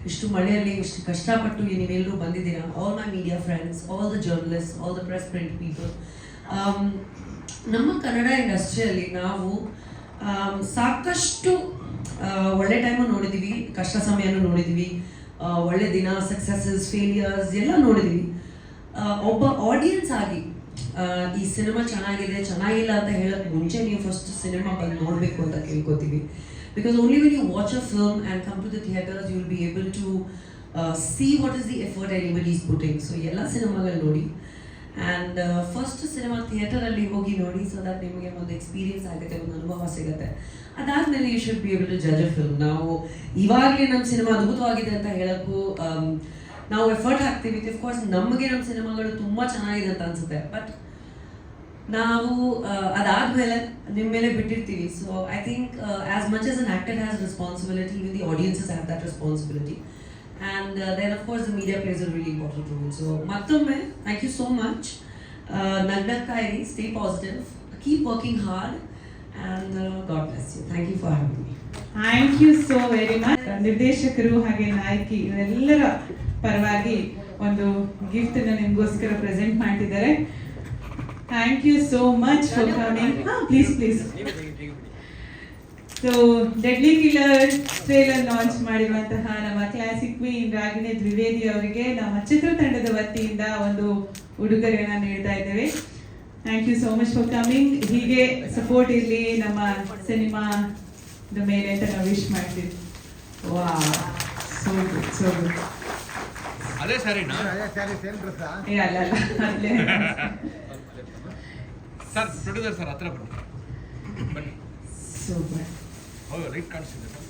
ಇಷ್ಟು ಮಳೆಯಲ್ಲಿ ಇಷ್ಟು ಕಷ್ಟಪಟ್ಟು ನೀವೆಲ್ಲರೂ ಬಂದಿದ್ದೀರಾ. All my media friends, all the journalist, all the press print people. ನಮ್ಮ ಕನ್ನಡ ಇಂಡಸ್ಟ್ರಿಯಲ್ಲಿ ನಾವು ಸಾಕಷ್ಟು ಒಳ್ಳೆ ಟೈಮು ನೋಡಿದ್ದೀವಿ, ಕಷ್ಟ ಸಮಯನೂ ನೋಡಿದ್ದೀವಿ, ಒಳ್ಳೆ ದಿನ, ಸಕ್ಸಸ್ಸಸ್, ಫೇಲಿಯರ್ಸ್ ಎಲ್ಲ ನೋಡಿದ್ದೀವಿ. ಒಬ್ಬ ಆಡಿಯನ್ಸ್ ಆಗಿ ಈ ಸಿನಿಮಾ ಚೆನ್ನಾಗಿಲ್ಲ ಅಂತ ಹೇಳೋಕ್ಕೆ ಮುಂಚೆ ನೀವು ಫಸ್ಟ್ ಸಿನಿಮಾ ಬಂದು ನೋಡಬೇಕು ಅಂತ ಕೇಳ್ಕೊತೀವಿ. Because only when you watch a film and come to the theatres, you will be able to see what is the effort anybody is putting. So ಎಲ್ಲ ಸಿನಿಮಾಗಳು ನೋಡಿ. ಆ್ಯಂಡ್ ಫಸ್ಟ್ ಸಿನಿಮಾ ಥಿಯೇಟರಲ್ಲಿ ಹೋಗಿ ನೋಡಿ, so that ನಿಮಗೆ ಒಂದು experience ಆಗುತ್ತೆ, ಒಂದು ಅನುಭವ ಸಿಗುತ್ತೆ. ಅದಾದಮೇಲೆ you should be able to judge a film. ನಾವು ಇವಾಗಲೇ ನಮ್ಮ ಸಿನಿಮಾ ಅದ್ಭುತವಾಗಿದೆ ಅಂತ ಹೇಳೋಕ್ಕೂ ನಾವು ಎಫರ್ಟ್ ಹಾಕ್ತೀವಿ. ಅಫ್ಕೋರ್ಸ್ ನಮಗೆ ನಮ್ಮ ಸಿನಿಮಾಗಳು ತುಂಬ ಚೆನ್ನಾಗಿದೆ ಅಂತ ಅನಿಸುತ್ತೆ, ಬಟ್ ನಾವು ಅದಾದಮೇಲೆ ನಿಮ್ಮ ಮೇಲೆ ಬಿಟ್ಟಿರ್ತೀವಿ. So I think as much as an actor has responsibility, with the audiences have that responsibility. And then of course the media plays a really important role. So mattomme thank you so much. Nagnakkairi, stay positive, keep working hard, and God bless you. Thank you for having me. Thank you so very much. ನಿರ್ದೇಶಕರು ಹಾಗೆ ನಾಯಕಿ ಇವರೆಲ್ಲರ ಪರವಾಗಿ ಒಂದು gift ಅನ್ನು ನಿಮಗೋಸ್ಕರ present ಮಾಡ್ತಿದ್ದಾರೆ. Thank you so much for coming. Please. So deadly killer trailer launch ಮಾಡಿರುವಂತಹ ನಮ್ಮ ಕ್ಲಾಸಿಕ್ ಕ್ವೀನ್ ರಾಗಿಣಿ ದ್ವಿವೇದಿ ಅವರಿಗೆ ನಮ್ಮ ಚಿತ್ರತಂಡದ ವತಿಯಿಂದ ಒಂದು ಉಡುಗೊರೆಯನ್ನು ನೀಡ್ತಾ ಇದ್ದೇವೆ. Thank you so much for coming. ಹೀಗೆ ಸಪೋರ್ಟ್ ಇರಲಿ ನಮ್ಮ ಸಿನಿಮಾದ ಮೇಲೆ ಅಂತ ನಾವು ವಿಶ್ ಮಾಡ್ತೀವಿ. ವಾ, ಸೋ ಗುಡ್. ಅದೇ ಸರಿನಾ? ಏ ಅಲ್ಲ ಅಲ್ಲೇ ಸರ್, ಪ್ರೊಡ್ಯೂಸರ್ ಸರ್ ಹತ್ರ ಬನ್ನಿ. ಸೂಪರ್. ಹೌದು, ರೈಟ್ ಕಾಣಿಸ್ತಿದೆ sir.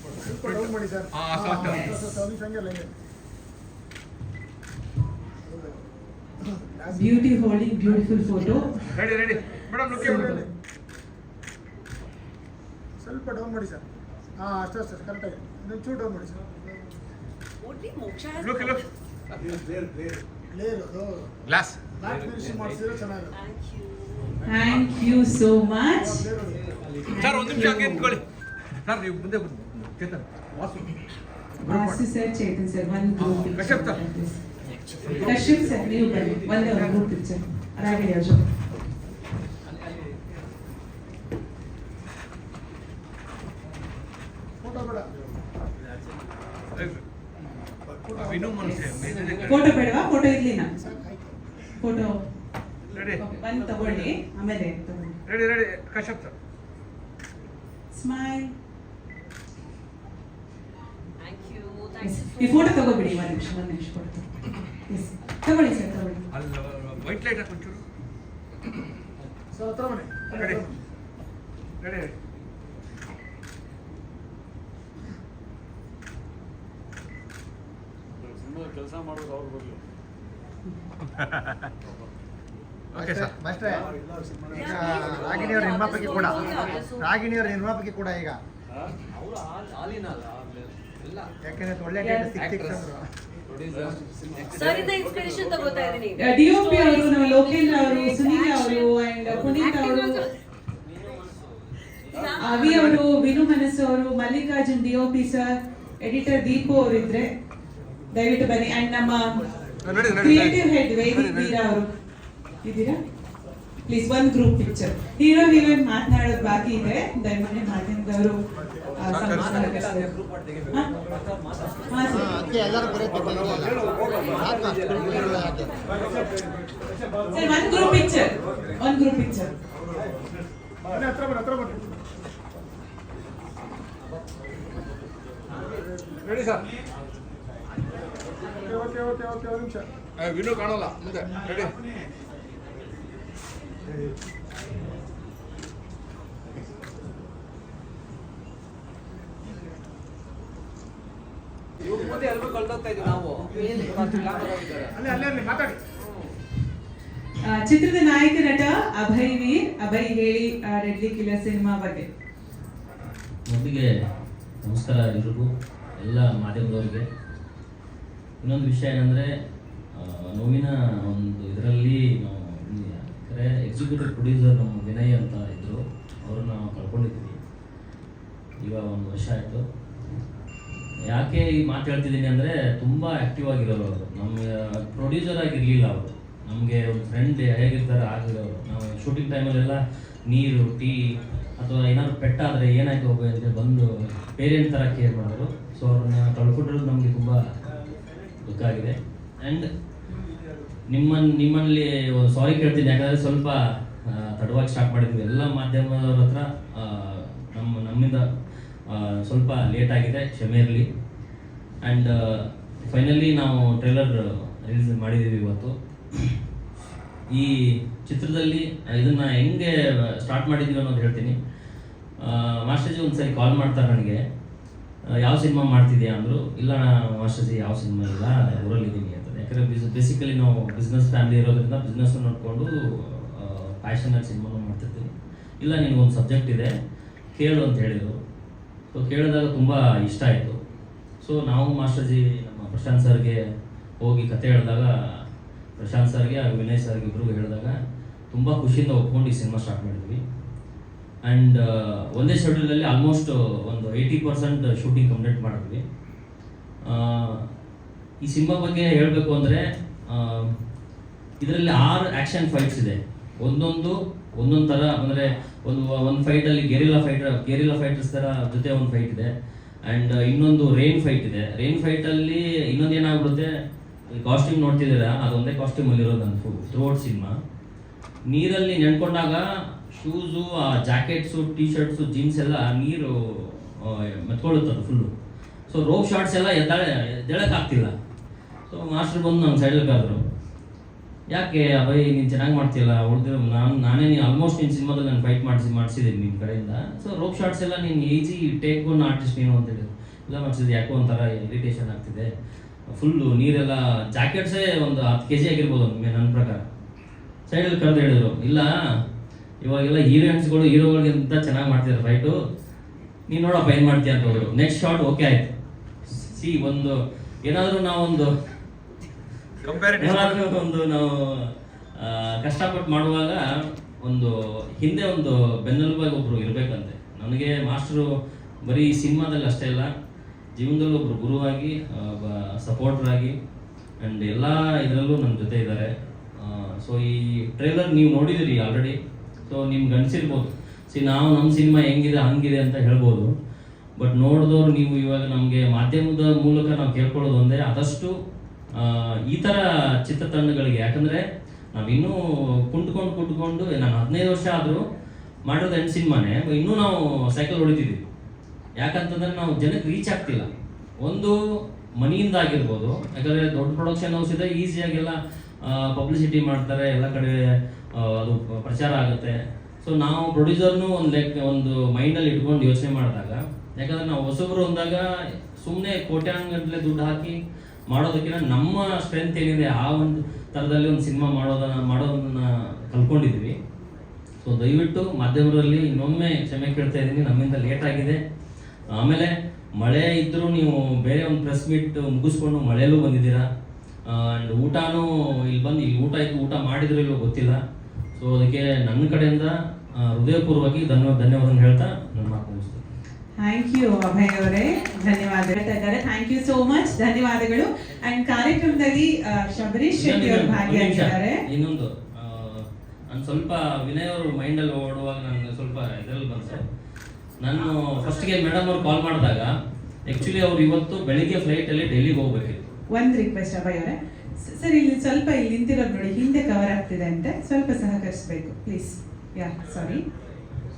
Beauty holding beautiful photo. Ready madam, look ಸ್ವಲ್ಪ ಡೌನ್ ಮಾಡಿ ಸರ್. ಅಷ್ಟೇ ಕರೆಕ್ಟಾಗಿ ಚೂರು ಡೌನ್ ಮಾಡಿ ಸರ್. ಲುಕ್ ಗ್ಲಾಸ್ ಫಿನಿಶಿಂಗ್ ಮಾಡಿಸಿದ್ರೆ ಚೆನ್ನಾಗಿದೆ. Thank you so much. Sir, ಒಂದು ನಿಮಿಷ ಹಾಗೆ ನಿಂತ್ಕೊಳ್ಳಿ ಸರ್. ನೀವು ಮುಂದೆ ಚೇತನ್, ವಾಸು ಸರ್, ಚೇತನ್ ಸರ್, ಒಂದು ಕಶ್ಯಪ್ ಸರ್. ಕಶ್ಯಪ್ ಸರ್, ನೀವು ಬನ್ನಿ, ಒಂದು ಗ್ರೂಪ್ ಪಿಕ್ಚರ್ ರಾಗಿಣಿ ಅವ್ರ ಜೊತೆ. ಫೋಟೋ ಬೇಡ, ಇನ್ನೂ ಮನಸ್ಸೆ ಫೋಟೋ ಬೇಡವಾ? ಫೋಟೋ ಇರ್ಲಿನ ಫೋಟೋ ರೆಡಿ ಬಂದು ತಗೊಳ್ಳಿ, ಆಮೇಲೆ ತಗೊಳ್ಳಿ. Ready Kashyap sir. Smile. Thank you. ಈ ಫೋಟೋ ತಗೋಬಿಡಿ. ಒಂದು ನಿಮಿಷ ಕೊಡ್ತೀನಿ. ತಗೊಳ್ಳಿ ಸರ್, ತಗೊಳ್ಳಿ. ಅಲ್ಲಿ ವೈಟ್ ಲೈಟ್ ಹಾಕೊಂಚೂರು. ಸರ್ ಹತ್ರ ಬನ್ನಿ. ರೆಡಿ ಕೆಲಸ ಮಾಡೋದು ಅವ್ರು ಬರಲಿ. Okay sir. ಮಾಸ್ಟ್ರೇ, ಈಗ ರಾಗಿಣಿಯವರ ನಿರ್ಮಾಪಕಿ ಕೂಡ ಈಗ ಯಾಕೆಂದ್ರೆ ಒಳ್ಳೆ ಸರ್ ಇಂದ ಇನ್ಸ್ಪಿರೇಷನ್ ತಗೋತಾ ಇದೀನಿ. ಡಿಒಪಿ ಅವರು, ನಮ್ಮ ಲೋಕೇಂದ್ರ ಅವರು, ಸುನೀಲ್ ಅವರು ಅಂಡ್ ಪುನೀತ್ ಅವರು, ಅವಿ ಅವರು, ವಿನು ಮನಸ್ಸು ಅವರು, Mallikarjun DOP sir, editor Deepu ಅವರಿದ್ರೆ ದಯವಿಟ್ಟು ಬನ್ನಿ. ಅಂಡ್ ನಮ್ಮ ನಡಿ. ಕ್ರಿಯೇಟಿವ್ ಹೆಡ್ ವೇದಿಕ್ ವೀರ ಅವರು ಇದ್ದೀರಾ? ಪ್ಲೀಸ್ ಒಂದು ಗ್ರೂಪ್ ಪಿಕ್ಚರ್. ಹೀರೋ ಹೀರೋಯಿನ್ ಮಾತನಾಡೋದು ಬಾಕಿ ಇದೆ, ದಯಮಾಡಿ ಮಾಧ್ಯಮದವರು ಎಲ್ಲರೂ ಬರುತ್ತೆ ಸರ್ ಒಂದು ಗ್ರೂಪ್ ಪಿಕ್ಚರ್. ಹತ್ರ ಬನ್ನಿ. Ready sir. ಓಕೆ ಒಂದು ನಿಮಿಷ. ವಿನೂ ಕಾಣಲ್ಲ ಮುಂದೆ. ರೆಡಿ. ಅಲ್ಲೇ ಮಾತಾಡಿ. ಚಿತ್ರದ ನಾಯಕ ನಟ ಅಭಯ್ ವೀರ್. ಅಭಯ್ ಹೇಳಿ ಡೆಡ್ಲಿ ಕಿಲ್ಲರ್ ಸಿನಿಮಾ ಬಗ್ಗೆ. ಮೊದಲಿಗೆ ನಮಸ್ಕಾರ ಎಲ್ರಿಗೂ, ಎಲ್ಲ ಮಾಧ್ಯಮದವ್ರಿಗೆ. ಇನ್ನೊಂದು ವಿಷಯ ಏನಂದರೆ, ನೋವಿನ ಒಂದು ಇದರಲ್ಲಿ ನಾವು ಎಕ್ಸಿಕ್ಯೂಟಿವ್ ಪ್ರೊಡ್ಯೂಸರ್ ನಮ್ಮ ವಿನಯ್ ಅಂತ ಇದ್ದರು, ಅವ್ರನ್ನ ನಾವು ಕಳ್ಕೊಂಡಿದ್ದೀವಿ ಈಗ 1 ವರ್ಷ ಆಯಿತು. ಯಾಕೆ ಈ ಮಾತು ಹೇಳ್ತಿದ್ದೀನಿ ಅಂದರೆ, ತುಂಬ ಆ್ಯಕ್ಟಿವ್ ಆಗಿರೋರು ಅವರು. ನಮ್ಮ ಪ್ರೊಡ್ಯೂಸರ್ ಆಗಿರಲಿಲ್ಲ ಅವರು, ನಮಗೆ ಒಂದು ಫ್ರೆಂಡ್ ಹೇಗಿರ್ತಾರೆ ಆಗಿರೋರು. ನಾವು ಶೂಟಿಂಗ್ ಟೈಮಲ್ಲೆಲ್ಲ ನೀರು, ಟೀ ಅಥವಾ ಏನಾದ್ರು ಪೆಟ್ಟಾದರೆ ಏನಾಯ್ತು ಹೋಗಿ ಅಂತ ಬಂದು ಪೇರೆಂಟ್ ಥರ ಕೇರ್ ಮಾಡೋರು. ಸೊ ಅವ್ರನ್ನ ಕಳ್ಕೊಂಡಿರೋದು ನಮಗೆ ತುಂಬ ದುಃಖ ಆಗಿದೆ. ಆ್ಯಂಡ್ ನಿಮ್ಮಲ್ಲಿ ಸಾರಿ ಕೇಳ್ತೀನಿ, ಯಾಕಂದರೆ ಸ್ವಲ್ಪ ತಡವಾಗಿ ಸ್ಟಾರ್ಟ್ ಮಾಡಿದ್ವಿ. ಎಲ್ಲ ಮಾಧ್ಯಮದವ್ರ ಹತ್ರ ನಮ್ಮಿಂದ ಸ್ವಲ್ಪ ಲೇಟ್ ಆಗಿದೆ, ಕ್ಷಮೆ ಇರಲಿ. ಆ್ಯಂಡ್ ಫೈನಲಿ ನಾವು ಟ್ರೈಲರ್ ರಿಲೀಸ್ ಮಾಡಿದ್ದೀವಿ ಇವತ್ತು. ಈ ಚಿತ್ರದಲ್ಲಿ ಇದನ್ನು ಹೆಂಗೆ ಸ್ಟಾರ್ಟ್ ಮಾಡಿದ್ದೀವಿ ಅನ್ನೋದು ಹೇಳ್ತೀನಿ. ಮಾಸ್ಟರ್ಜಿ ಒಂದು ಸರಿ ಕಾಲ್ ಮಾಡ್ತಾರೆ ನನಗೆ, ಯಾವ ಸಿನಿಮಾ ಮಾಡ್ತಿದ್ಯಾ ಅಂದರು. ಇಲ್ಲ ಮಾಸ್ಟರ್ಜಿ ಯಾವ ಸಿನಿಮಾ ಇಲ್ಲ, ಊರಲ್ಲಿದ್ದೀನಿ ಅಂತ. ಯಾಕಂದರೆ ಬೇಸಿಕಲಿ ನಾವು ಬಿಸ್ನೆಸ್ ಫ್ಯಾಮಿಲಿ ಇರೋದ್ರಿಂದ ಬಿಸ್ನೆಸ್ಸು ನೋಡಿಕೊಂಡು ಪ್ಯಾಷನಾಗಿ ಸಿನಿಮಾನು ಮಾಡ್ತಿರ್ತೀವಿ. ಇಲ್ಲ ನಿನಗೊಂದು ಸಬ್ಜೆಕ್ಟ್ ಇದೆ ಕೇಳು ಅಂತ ಹೇಳಿದರು. ಸೊ ಕೇಳಿದಾಗ ತುಂಬ ಇಷ್ಟ ಆಯಿತು. ಸೊ ನಾವು ಮಾಸ್ಟರ್ಜಿ ನಮ್ಮ ಪ್ರಶಾಂತ್ ಸರ್ಗೆ ಹೋಗಿ ಕತೆ ಹೇಳಿದಾಗ, ಪ್ರಶಾಂತ್ ಸರ್ಗೆ ಹಾಗೂ ವಿನಯ್ ಸರ್ಗೆ ಇಬ್ಬರಿಗೂ ಹೇಳಿದಾಗ ತುಂಬ ಖುಷಿಯಿಂದ ಒಪ್ಕೊಂಡು ಈ ಸಿನಿಮಾ ಸ್ಟಾರ್ಟ್ ಮಾಡಿದ್ವಿ. ಆ್ಯಂಡ್ ಒಂದೇ ಶೆಡ್ಯೂಲಲ್ಲಿ ಆಲ್ಮೋಸ್ಟ್ ಒಂದು 80% ಶೂಟಿಂಗ್ ಕಂಪ್ಲೀಟ್ ಮಾಡಿದ್ವಿ. ಈ ಸಿನಿಮಾ ಬಗ್ಗೆ ಹೇಳಬೇಕು ಅಂದರೆ, ಇದರಲ್ಲಿ 6 ಆ್ಯಕ್ಷನ್ ಫೈಟ್ಸ್ ಇದೆ. ಒಂದೊಂದು ಥರ, ಅಂದರೆ ಒಂದು ಫೈಟಲ್ಲಿ ಗೆರಿಲ್ಲಾ ಫೈಟರ್ಸ್ ಥರ ಜೊತೆ ಒಂದು ಫೈಟ್ ಇದೆ. ಆ್ಯಂಡ್ ಇನ್ನೊಂದು ರೇನ್ ಫೈಟ್ ಇದೆ. ರೇನ್ ಫೈಟಲ್ಲಿ ಇನ್ನೊಂದು ಏನಾಗ್ಬಿಡುತ್ತೆ, ಕಾಸ್ಟ್ಯೂಮ್ ನೋಡ್ತಿದ್ದೀರಾ, ಅದೊಂದೇ ಕಾಸ್ಟ್ಯೂಮಲ್ಲಿ ಇರೋದು ನನ್ನ ಥ್ರೂಔಟ್ ಸಿನಿಮಾ. ನೀರಲ್ಲಿ ನೆನ್ಕೊಂಡಾಗ ಶೂಸು, ಆ ಜಾಕೆಟ್ಸು, ಟೀ ಶರ್ಟ್ಸು, ಜೀನ್ಸ್ ಎಲ್ಲ ನೀರು ಮೆತ್ಕೊಳ್ಳುತ್ತದೆ ಫುಲ್ಲು. ಸೊ ರೋಪ್ ಶಾರ್ಟ್ಸ್ ಎಲ್ಲ ಎದ್ದೇಳಕ್ಕಾಗ್ತಿಲ್ಲ. ಸೊ ಮಾಸ್ಟರ್ ಬಂದು ನನ್ನ ಸೈಡಲ್ಲಿ ಕರೆದ್ರು, ಯಾಕೆ ಅಭಯ್ ನೀನು ಚೆನ್ನಾಗಿ ಮಾಡ್ತೀಯಲ್ಲ, ಉಳಿದಿರೋ ನಾನೇ ಆಲ್ಮೋಸ್ಟ್ ನಿನ್ನ ಸಿನಿಮಾದಲ್ಲಿ ನಾನು ಫೈಟ್ ಮಾಡಿಸಿದ್ದೀನಿ ನಿಮ್ಮ ಕಡೆಯಿಂದ. ಸೊ ರೋಪ್ ಶಾರ್ಟ್ಸ್ ಎಲ್ಲ ನೀನು ಈಸಿ ಟೇಕ್ ಒನ್ ಆರ್ಟಿಸ್ಟ್ ನೀನು ಅಂತ ಹೇಳಿದ್ರು. ಎಲ್ಲ ಮಾಡಿಸಿದ್ದೆ, ಯಾಕೋ ಒಂಥರ ಇರಿಟೇಷನ್ ಆಗ್ತಿದೆ, ಫುಲ್ಲು ನೀರೆಲ್ಲ, ಜಾಕೆಟ್ಸೇ ಒಂದು 10 kg ಆಗಿರ್ಬೋದು ನನ್ನ ಪ್ರಕಾರ. ಸೈಡಲ್ಲಿ ಕರೆದು ಹೇಳಿದ್ರು, ಇಲ್ಲ ಇವಾಗೆಲ್ಲ ಹೀರೋಗಳಿಗಿಂತ ಚೆನ್ನಾಗಿ ಮಾಡ್ತಿದ್ದಾರೆ ಫೈಟು, ನೀನು ನೋಡಪ್ಪ ಏನು ಮಾಡ್ತೀಯ ಅಂತ ಹೋದ್ರು. ನೆಕ್ಸ್ಟ್ ಶಾಟ್ ಓಕೆ ಆಯಿತು. ಒಂದು ಏನಾದರೂ ನಾವೊಂದು ನಾವು ಕಷ್ಟಪಟ್ಟು ಮಾಡುವಾಗ ಒಂದು ಹಿಂದೆ ಒಂದು ಬೆನ್ನೆಲುಬಾಗಿ ಒಬ್ಬರು ಇರಬೇಕಂತೆ. ನನಗೆ ಮಾಸ್ಟರು ಬರೀ ಸಿನಿಮಾದಲ್ಲಿ ಅಷ್ಟೇ ಅಲ್ಲ, ಜೀವನದಲ್ಲೂ ಒಬ್ಬರು ಗುರುವಾಗಿ, ಸಪೋರ್ಟರ್ ಆಗಿ, ಆ್ಯಂಡ್ ಎಲ್ಲ ಇದರಲ್ಲೂ ನನ್ನ ಜೊತೆ ಇದ್ದಾರೆ. ಸೊ ಈ ಟ್ರೈಲರ್ ನೀವು ನೋಡಿದಿರಿ ಆಲ್ರೆಡಿ. ಸೊ ನಿಮ್ಗೆ ಅನಿಸಿರ್ಬೋದು, ನಾವು ನಮ್ಮ ಸಿನಿಮಾ ಹೆಂಗಿದೆ ಹಂಗಿದೆ ಅಂತ ಹೇಳ್ಬೋದು. ಬಟ್ ನೋಡಿದವರು ನೀವು ಇವಾಗ ನಮಗೆ ಮಾಧ್ಯಮದ ಮೂಲಕ ನಾವು ಕೇಳ್ಕೊಳ್ಳೋದು ಒಂದೇ, ಆದಷ್ಟು ಈ ಥರ ಚಿತ್ರತಂಡಗಳಿಗೆ, ಯಾಕಂದರೆ ನಾವಿನ್ನೂ ಕುಂಟ್ಕೊಂಡು ನಾನು 15 ವರ್ಷ ಆದರೂ ಮಾಡಿರೋದು 8 ಸಿನಿಮಾನೇ, ಇನ್ನೂ ನಾವು ಸೈಕಲ್ ಹೊಡಿತಿದ್ದೀವಿ. ಯಾಕಂತಂದರೆ ನಾವು ಜನಕ್ಕೆ ರೀಚ್ ಆಗ್ತಿಲ್ಲ. ಒಂದು ಮನಿಯಿಂದ ಆಗಿರ್ಬೋದು, ಯಾಕಂದರೆ ದೊಡ್ಡ ಪ್ರೊಡಕ್ಷನ್ ಹೌಸ್ ಇದೆ, ಈಸಿಯಾಗೆಲ್ಲ ಪಬ್ಲಿಸಿಟಿ ಮಾಡ್ತಾರೆ, ಎಲ್ಲ ಕಡೆ ಅದು ಪ್ರಚಾರ ಆಗುತ್ತೆ. ಸೊ ನಾವು ಪ್ರೊಡ್ಯೂಸರ್ನು ಒಂದು ಮೈಂಡಲ್ಲಿ ಇಟ್ಕೊಂಡು ಯೋಚನೆ ಮಾಡಿದಾಗ, ಯಾಕಂದರೆ ನಾವು ಹೊಸಬರು ಅಂದಾಗ ಸುಮ್ಮನೆ ಕೋಟ್ಯಾಂಗಟ್ಟಲೆ ದುಡ್ಡು ಹಾಕಿ ಮಾಡೋದಕ್ಕಿಂತ ನಮ್ಮ ಸ್ಟ್ರೆಂತ್ ಏನಿದೆ ಆ ಒಂದು ಥರದಲ್ಲಿ ಒಂದು ಸಿನಿಮಾ ಮಾಡೋದನ್ನ ಕಲ್ತ್ಕೊಂಡಿದ್ವಿ. ಸೊ ದಯವಿಟ್ಟು ಮಾಧ್ಯಮದಲ್ಲಿ ಇನ್ನೊಮ್ಮೆ ಕ್ಷಮೆ ಕೇಳ್ತಾ ಇದ್ದೀನಿ, ನಮ್ಮಿಂದ ಲೇಟ್ ಆಗಿದೆ. ಆಮೇಲೆ ಮಳೆ ಇದ್ದರೂ ನೀವು ಬೇರೆ ಒಂದು ಪ್ರೆಸ್ ಮೀಟ್ ಮುಗಿಸ್ಕೊಂಡು ಮಳೆಯಲ್ಲೂ ಬಂದಿದ್ದೀರಾ. ಆ್ಯಂಡ್ ಊಟನೂ ಇಲ್ಲಿ ಊಟ ಮಾಡಿದ್ರು ಇಲ್ಲೋ ಗೊತ್ತಿಲ್ಲ. ಸೊ ಅದಕ್ಕೆ ನನ್ನ ಕಡೆಯಿಂದ ಹೃದಯಪೂರ್ವಕವಾಗಿ ಧನ್ಯವಾದ ಹೇಳ್ತಾ ನನ್ನ ಮಾತು ಮುಗಿಸ್ತೀನಿ. ಥ್ಯಾಂಕ್ ಯು ಅಭಯ್ ಅವರೇ, ಧನ್ಯವಾದಗಳು. ಥ್ಯಾಂಕ್ ಯು ಸೋ ಮಚ್, ಧನ್ಯವಾದಗಳು. ಅಂಡ್ ಕಾರ್ಯಕ್ರಮದಲ್ಲಿ ಶಬರೀಶ್ ಶೆಟ್ಟಿ ಅವರು ಭಾಗಿಯಾಗಿದ್ದಾರೆ. ಇನ್ನೊಂದು ನಾನು ಸ್ವಲ್ಪ ವಿನಯ್ ಅವರು ಮೈಂಡಲ್ಲಿ ಓಡುವಾಗ ನನಗೆ ಸ್ವಲ್ಪ ಇದರಲ್ಲಿ ಬಂತು. ನಾನು ಫಸ್ಟ್ಗೆ ಮೇಡಮ್ ಅವ್ರು ಕಾಲ್ ಮಾಡಿದಾಗ ಆ್ಯಕ್ಚುಲಿ ಅವ್ರು ಇವತ್ತು ಬೆಳಿಗ್ಗೆ ಫ್ಲೈಟಲ್ಲಿ ಡೆಲ್ಲಿಗೆ ಹೋಗ್ಬೇಕಿತ್ತು. ಒಂದು ರಿಕ್ವೆಸ್ಟ್ ಅಭಯ್ ಅವರೇ, ಸರ್ ಇಲ್ಲಿ ಸ್ವಲ್ಪ ಇಲ್ಲಿ ನಿಂತಿರೋದು ನೋಡಿ, ಹಿಂದೆ ಕವರ್ ಆಗ್ತಿದೆ ಅಂತೆ, ಸ್ವಲ್ಪ ಸಹಕರಿಸಬೇಕು please. Yeah sorry.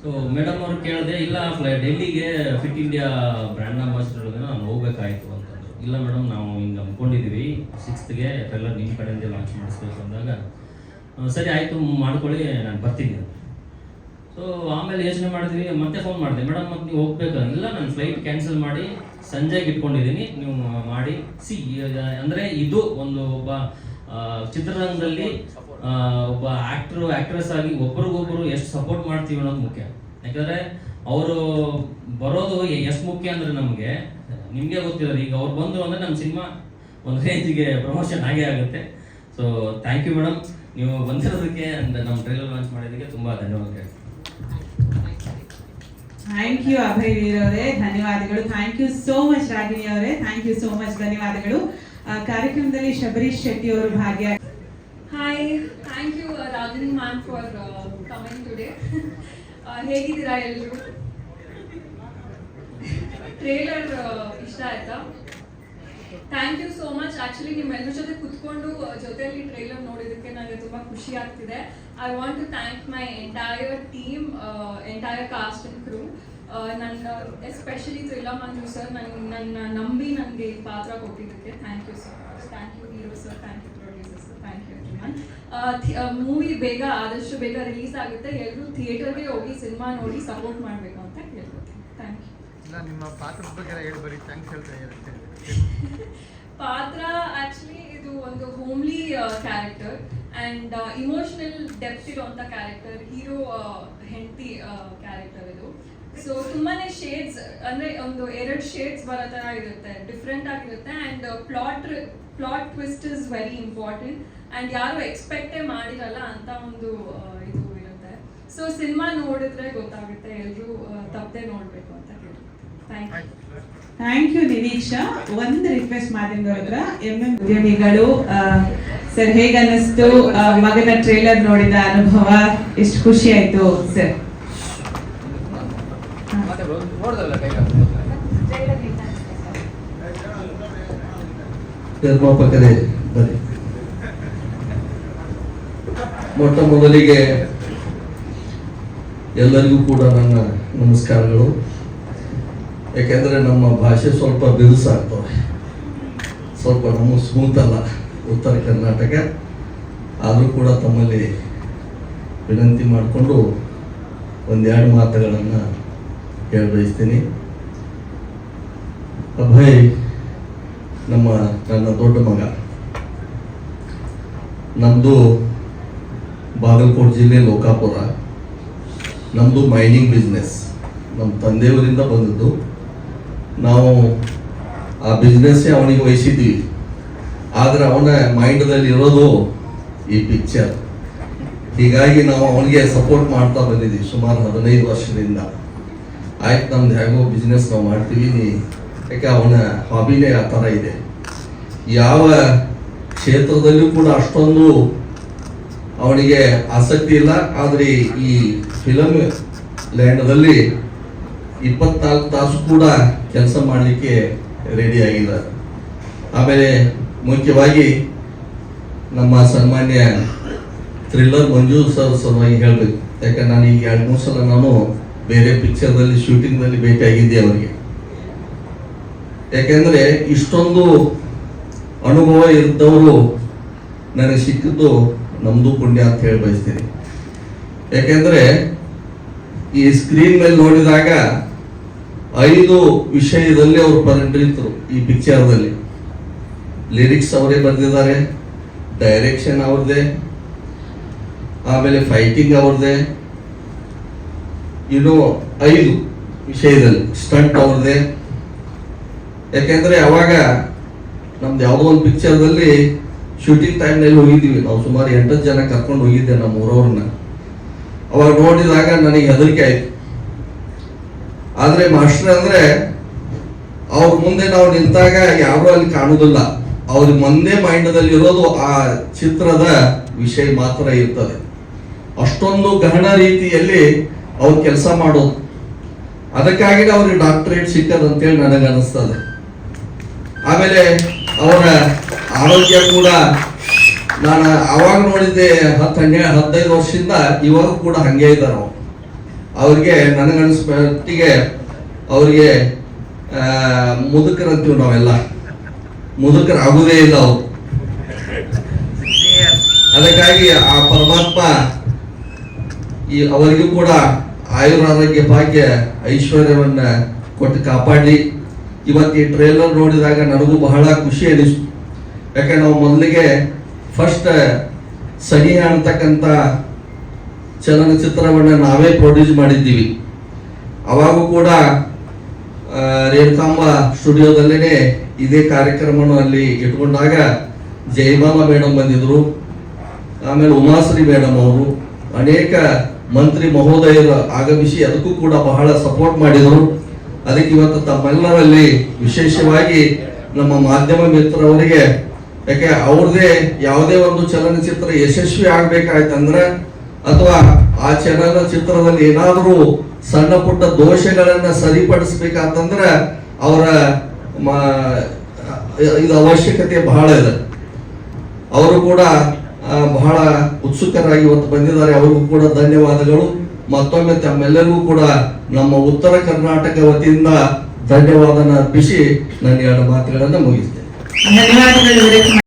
So madam ಅವ್ರು ಕೇಳಿದೆ, ಇಲ್ಲ ಡೆಲ್ಲಿಗೆ ಫಿಟ್ ಇಂಡಿಯಾ ಬ್ರ್ಯಾಂಡ್ ಅಂಬಾಸಿಡರ್ಗೆ ನಾನು ಹೋಗ್ಬೇಕಾಯ್ತು ಅಂತಂದ್ರು. ಇಲ್ಲ ಮೇಡಮ್, ನಾವು ಹಿಂಗೆ ಅಂದ್ಕೊಂಡಿದ್ದೀವಿ 6th ಎಲ್ಲ ನಿಮ್ಮ ಕಡೆಯಿಂದ ಲಾಂಚ್ ಮಾಡಿಸ್ಬೇಕು ಅಂದಾಗ ಸರಿ ಆಯಿತು ಮಾಡ್ಕೊಳ್ಳಿ, ನಾನು ಬರ್ತೀನಿ. ಸೊ ಆಮೇಲೆ ಯೋಚನೆ ಮಾಡಿದ್ವಿ, ಮತ್ತೆ ಫೋನ್ ಮಾಡಿದೆ, ಮೇಡಮ್ ಮತ್ತೆ ನೀವು ಹೋಗ್ಬೇಕಾ? ಇಲ್ಲ, ನಾನು ಫ್ಲೈಟ್ ಕ್ಯಾನ್ಸಲ್ ಮಾಡಿ ಸಂಜೆಗೆ ಇಟ್ಕೊಂಡಿದ್ದೀನಿ, ನೀವು ಮಾಡಿ. ಅಂದರೆ ಇದು ಒಂದು ಒಬ್ಬ ಚಿತ್ರರಂಗದಲ್ಲಿ ಒಬ್ಬ ಆಕ್ಟ್ರೆಸ್ ಆಗಿ ಒಬ್ರಿಗೊಬ್ರು ಎಷ್ಟು ಸಪೋರ್ಟ್ ಮಾಡ್ತೀವಿ ಅನ್ನೋದು ಮುಖ್ಯ. ಯಾಕಂದರೆ ಅವರು ಬರೋದು ಎಷ್ಟು ಮುಖ್ಯ ಅಂದರೆ ನಮಗೆ ನಿಮಗೆ ಗೊತ್ತಿರೋದು. ಈಗ ಅವ್ರು ಬಂದರು ಅಂದರೆ ನಮ್ಮ ಸಿನಿಮಾ ಒಂದು ರೇಂಜಿಗೆ ಪ್ರಮೋಷನ್ ಆಗೇ ಆಗುತ್ತೆ. ಸೊ ಥ್ಯಾಂಕ್ ಯು ಮೇಡಮ್, ನೀವು ಬಂದಿರೋದಕ್ಕೆ ಅಂಡ್ ನಮ್ಮ ಟ್ರೈಲರ್ ಲಾಂಚ್ ಮಾಡಿದ್ದಕ್ಕೆ ತುಂಬ ಧನ್ಯವಾದಗಳು. ಥ್ಯಾಂಕ್ ಯು ಅಭಯ್ ವೀರ್ ಅವರೇ, ಧನ್ಯವಾದಗಳು. Thank you so much Ragini ಅವರೇ, ಥ್ಯಾಂಕ್ ಯು ಸೋ ಮಚ್, ಧನ್ಯವಾದಗಳು. ಕಾರ್ಯಕ್ರಮದಲ್ಲಿ ಶಬರೀಶ್ ಶೆಟ್ಟಿ ಅವರು ಭಾಗಿಯಾಗಿ. Hi, thank you Ragini ma'am for coming today. ಹೇಗಿದ್ದೀರಾ ಎಲ್ಲರೂ? ಟ್ರೇಲರ್ ಇಷ್ಟ ಆಯ್ತಾ? Thank you so much. Actually ನಿಮ್ಮೆಲ್ಲರ ಜೊತೆ ಕುತ್ಕೊಂಡು ಜೊತೆಯಲ್ಲಿ ಟ್ರೈಲರ್ ನೋಡಿದ್ದಕ್ಕೆ ನನಗೆ ತುಂಬ ಖುಷಿ ಆಗ್ತಿದೆ. I want to thank my entire team, entire cast and crew. ನನ್ನ ಎಸ್ಪೆಷಲಿ ತ್ರಿಲ್ಲಾ ಮಂಜು ಸರ್ ನನ್ನ ನಂಬಿ ನನಗೆ ಈ ಪಾತ್ರ ಕೊಟ್ಟಿದ್ದಕ್ಕೆ thank you so much. Thank you hero sir, thank you producer sir, thank you everyone. Movie ಆದಷ್ಟು ಬೇಗ ರಿಲೀಸ್ ಆಗುತ್ತೆ. ಎಲ್ಲರೂ ಥಿಯೇಟರ್ಗೆ ಹೋಗಿ ಸಿನಿಮಾ ನೋಡಿ ಸಪೋರ್ಟ್ ಮಾಡಬೇಕು ಅಂತ ಕೇಳ್ಕೊತೀನಿ. Thank you. ನಿಮ್ಮ ಪಾತ್ರದ ಬಗ್ಗೆ ಹೇಳಿ, ಬರೀ ಥ್ಯಾಂಕ್ಸ್ ಹೇಳ್ತಾ ಇರುತ್ತೆ. ಪಾತ್ರ ಆಕ್ಚುಲಿ ಇದು ಒಂದು homely character and emotional depth ಇರುವಂಥ ಕ್ಯಾರೆಕ್ಟರ್, ಹೀರೋ ಹೆಂಡತಿ ಕ್ಯಾರೆಕ್ಟರ್ ಇದು. ಸೊ ತುಂಬಾನೇ ಶೇಡ್ಸ್, ಅಂದರೆ ಒಂದು 2 ಶೇಡ್ಸ್ ಬರೋ ಥರ ಇರುತ್ತೆ, ಡಿಫ್ರೆಂಟ್ ಆಗಿರುತ್ತೆ. And plot twist is very important and ಯಾರು ಎಕ್ಸ್ಪೆಕ್ಟೇ ಮಾಡಿರಲ್ಲ ಅಂತ ಒಂದು ಇದು ಇರುತ್ತೆ. ಸೊ ಸಿನಿಮಾ ನೋಡಿದ್ರೆ ಗೊತ್ತಾಗುತ್ತೆ, ಎಲ್ಲರೂ ತಪ್ಪದೆ ನೋಡಬೇಕು ಅಂತ ಹೇಳಿ. Thank you Niriksha. ಒಂದು ರಿಕ್ವೆಸ್ಟ್ ಮಾಧ್ಯಮದವರ ಉದ್ಯಮಿಗಳು, ಸರ್ ಹೇಗೆ ಅನ್ನಿಸ್ತು ಮಗನ ಟ್ರೇಲರ್ ನೋಡಿದ ಅನುಭವ? ಎಷ್ಟು ಖುಷಿ ಆಯ್ತು ಸರ್? ನಿರ್ಮಾಪಕರೇ ಬನ್ನಿ. ಮೊಟ್ಟ ಮೊದಲಿಗೆ ಎಲ್ಲರಿಗೂ ಕೂಡ ನನ್ನ ನಮಸ್ಕಾರಗಳು. ಯಾಕೆಂದರೆ ನಮ್ಮ ಭಾಷೆ ಸ್ವಲ್ಪ ಬಿರುಸಾಗ್ತವೆ, ಸ್ವಲ್ಪ ನಮ್ಮ ಸ್ಮೂತ್ ಅಲ್ಲ ಉತ್ತರ ಕರ್ನಾಟಕ. ಆದರೂ ಕೂಡ ತಮ್ಮಲ್ಲಿ ವಿನಂತಿ ಮಾಡಿಕೊಂಡು 1-2 ಮಾತುಗಳನ್ನು ಹೇಳಬಯಸ್ತೀನಿ. ಅಭಯ್ ನನ್ನ ದೊಡ್ಡ ಮಗ. ನಮ್ಮದು ಬಾಗಲಕೋಟೆ ಜಿಲ್ಲೆ ಲೋಕಾಪುರ. ನಮ್ಮದು ಮೈನಿಂಗ್ ಬಿಸ್ನೆಸ್, ನಮ್ಮ ತಂದೆಯವರಿಂದ ಬಂದದ್ದು. ನಾವು ಆ ಬಿಸ್ನೆಸ್ಸೇ ಅವನಿಗೆ ವಹಿಸಿದ್ವಿ. ಆದರೆ ಅವನ ಮೈಂಡಲ್ಲಿ ಇರೋದು ಈ ಪಿಕ್ಚರ್. ಹೀಗಾಗಿ ನಾವು ಅವನಿಗೆ ಸಪೋರ್ಟ್ ಮಾಡ್ತಾ ಬಂದಿದ್ದೀವಿ ಸುಮಾರು 15 ವರ್ಷದಿಂದ. ಆಯ್ತು, ನಮ್ದು ಹೇಗೋ ಬಿಸ್ನೆಸ್ ನಾವು ಮಾಡ್ತೀವಿ, ಯಾಕೆ ಅವನ ಹಾಬಿನೇ ಆ ಥರ ಇದೆ. ಯಾವ ಕ್ಷೇತ್ರದಲ್ಲೂ ಕೂಡ ಅಷ್ಟೊಂದು ಅವನಿಗೆ ಆಸಕ್ತಿ ಇಲ್ಲ. ಆದರೆ ಈ ಫಿಲಮ್ ಲ್ಯಾಂಡದಲ್ಲಿ 24 ತಾಸು ಕೂಡ ಕೆಲಸ ಮಾಡಲಿಕ್ಕೆ ರೆಡಿ ಆಗಿದ್ದಾರೆ. ಆಮೇಲೆ ಮುಖ್ಯವಾಗಿ ನಮ್ಮ ಸನ್ಮಾನ್ಯ ಥ್ರಿಲ್ಲರ್ ಮಂಜು ಸರ್ ಸಲುವಾಗಿ ಹೇಳಬೇಕು. ಯಾಕಂದ್ರೆ ನಾನು ಈಗ 2-3 ಸಲ ನಾನು ಬೇರೆ ಪಿಕ್ಚರ್ದಲ್ಲಿ ಶೂಟಿಂಗ್ನಲ್ಲಿ ಭೇಟಿಯಾಗಿದ್ದೆ ಅವರಿಗೆ. ಯಾಕೆಂದರೆ ಇಷ್ಟೊಂದು ಅನುಭವ ಇದ್ದವರು ನನಗೆ ಸಿಕ್ಕಿದ್ದು ನಮ್ಮದು ಪುಣ್ಯ ಅಂತ ಹೇಳಿ ಬಯಸ್ತೀನಿ. ಯಾಕೆಂದರೆ ಈ ಸ್ಕ್ರೀನ್ ಮೇಲೆ ನೋಡಿದಾಗ 5 ವಿಷಯದಲ್ಲಿ ಅವರು ಪರಿಣಿತರು ಈ ಪಿಕ್ಚರ್ದಲ್ಲಿ. ಲಿರಿಕ್ಸ್ ಅವರೇ ಬರೆದಿದ್ದಾರೆ, ಡೈರೆಕ್ಷನ್ ಅವ್ರದ್ದೇ, ಆಮೇಲೆ ಫೈಟಿಂಗ್ ಅವ್ರದ್ದೇ, ಇನ್ನು 5 ವಿಷಯದಲ್ಲಿ ಸ್ಟಂಟ್ ಅವ್ರದ್ದೇ. ಯಾಕೆಂದರೆ ಅವಾಗ ನಮ್ದು ಯಾವುದೋ ಒಂದು ಪಿಕ್ಚರ್ದಲ್ಲಿ ಶೂಟಿಂಗ್ ಟೈಮ್ನಲ್ಲಿ ಹೋಗಿದ್ದೀವಿ ನಾವು, ಸುಮಾರು 8 ಜನ ಕರ್ಕೊಂಡು ಹೋಗಿದ್ದೆ ನಮ್ಮ ಊರವ್ರನ್ನ. ಅವಾಗ ನೋಡಿದಾಗ ನನಗೆ ಹೆದರಿಕೆ ಆಯಿತು. ಆದರೆ ಮಾಸ್ಟರ್ ಅಂದರೆ ಅವ್ರ ಮುಂದೆ ನಾವು ನಿಂತಾಗ ಯಾರು ಅಲ್ಲಿ ಕಾಣುವುದಿಲ್ಲ. ಅವ್ರ ಮುಂದೆ ಮೈಂಡದಲ್ಲಿ ಇರೋದು ಆ ಚಿತ್ರದ ವಿಷಯ ಮಾತ್ರ ಇರ್ತದೆ. ಅಷ್ಟೊಂದು ಗಹನ ರೀತಿಯಲ್ಲಿ ಅವ್ರು ಕೆಲಸ ಮಾಡೋದು. ಅದಕ್ಕಾಗಿ ಅವ್ರಿಗೆ ಡಾಕ್ಟರೇಟ್ ಸಿಕ್ಕದಂತೇಳಿ ನನಗೆ ಅನಿಸ್ತದೆ. ಆಮೇಲೆ ಅವರ ಆರೋಗ್ಯ ಕೂಡ ನಾನು ಅವಾಗ ನೋಡಿದ್ದೆ 10-15 ವರ್ಷದಿಂದ ಇವಾಗ ಕೂಡ ಹಂಗೆ ಇದ್ದಾರೆ. ಅವ್ರಿಗೆ ನನಗನ್ನಿಸ್ಮಟ್ಟಿಗೆ ಅವ್ರಿಗೆ ಮುದುಕರಂತೀವಿ ನಾವೆಲ್ಲ, ಮುದುಕರಾಗುವುದೇ ಇಲ್ಲ ಅವರು. ಅದಕ್ಕಾಗಿ ಆ ಪರಮಾತ್ಮ ಅವರಿಗೂ ಕೂಡ ಆಯುರಾರೋಗ್ಯ ಭಾಗ್ಯ ಐಶ್ವರ್ಯವನ್ನ ಕೊಟ್ಟು ಕಾಪಾಡಲಿ. ಇವತ್ತು ಈ ಟ್ರೇಲರ್ ನೋಡಿದಾಗ ನನಗೂ ಬಹಳ ಖುಷಿ ಅನಿಸ್ತು. ಯಾಕಂದ್ರೆ ನಾವು ಮೊದಲಿಗೆ ಫಸ್ಟ್ ಸನಿಹ ಅಂತಕ್ಕಂಥ ಚಲನಚಿತ್ರವನ್ನು ನಾವೇ ಪ್ರೊಡ್ಯೂಸ್ ಮಾಡಿದ್ದೀವಿ. ಅವಾಗೂ ಕೂಡ ರೇಣುಕಾಂಬ ಸ್ಟುಡಿಯೋದಲ್ಲೇ ಇದೇ ಕಾರ್ಯಕ್ರಮವನ್ನು ಅಲ್ಲಿ ಇಟ್ಕೊಂಡಾಗ ಜಯಮಾಲ ಮೇಡಮ್ ಬಂದಿದ್ರು, ಆಮೇಲೆ ಉಮಾಶ್ರೀ ಮೇಡಮ್ ಅವರು, ಅನೇಕ ಮಂತ್ರಿ ಮಹೋದಯರು ಆಗಮಿಸಿ ಅದಕ್ಕೂ ಕೂಡ ಬಹಳ ಸಪೋರ್ಟ್ ಮಾಡಿದರು. ಅದಕ್ಕೆ ಇವತ್ತು ತಮ್ಮೆಲ್ಲರಲ್ಲಿ ವಿಶೇಷವಾಗಿ ನಮ್ಮ ಮಾಧ್ಯಮ ಮಿತ್ರರವರಿಗೆ, ಯಾಕೆ ಅವ್ರದೇ ಯಾವುದೇ ಒಂದು ಚಲನಚಿತ್ರ ಯಶಸ್ವಿ ಆಗ್ಬೇಕಾಯ್ತಂದ್ರೆ ಅಥವಾ ಆ ಚಲನಚಿತ್ರದಲ್ಲಿ ಏನಾದರೂ ಸಣ್ಣ ಪುಟ್ಟ ದೋಷಗಳನ್ನ ಸರಿಪಡಿಸ್ಬೇಕಂತಂದ್ರೆ ಅವರ ಇದು ಅವಶ್ಯಕತೆ ಬಹಳ ಇದೆ. ಅವರು ಕೂಡ ಬಹಳ ಉತ್ಸುಕರಾಗಿ ಇವತ್ತು ಬಂದಿದ್ದಾರೆ. ಅವ್ರಿಗೂ ಕೂಡ ಧನ್ಯವಾದಗಳು. ಮತ್ತೊಮ್ಮೆ ತಮ್ಮೆಲ್ಲರಿಗೂ ಕೂಡ ನಮ್ಮ ಉತ್ತರ ಕರ್ನಾಟಕ ವತಿಯಿಂದ ಧನ್ಯವಾದನ ಅರ್ಪಿಸಿ ನನ್ನ 2 ಮಾತುಗಳನ್ನು ಮುಗಿಸ್ತೇನೆ. ಧನ್ಯವಾದಗಳು.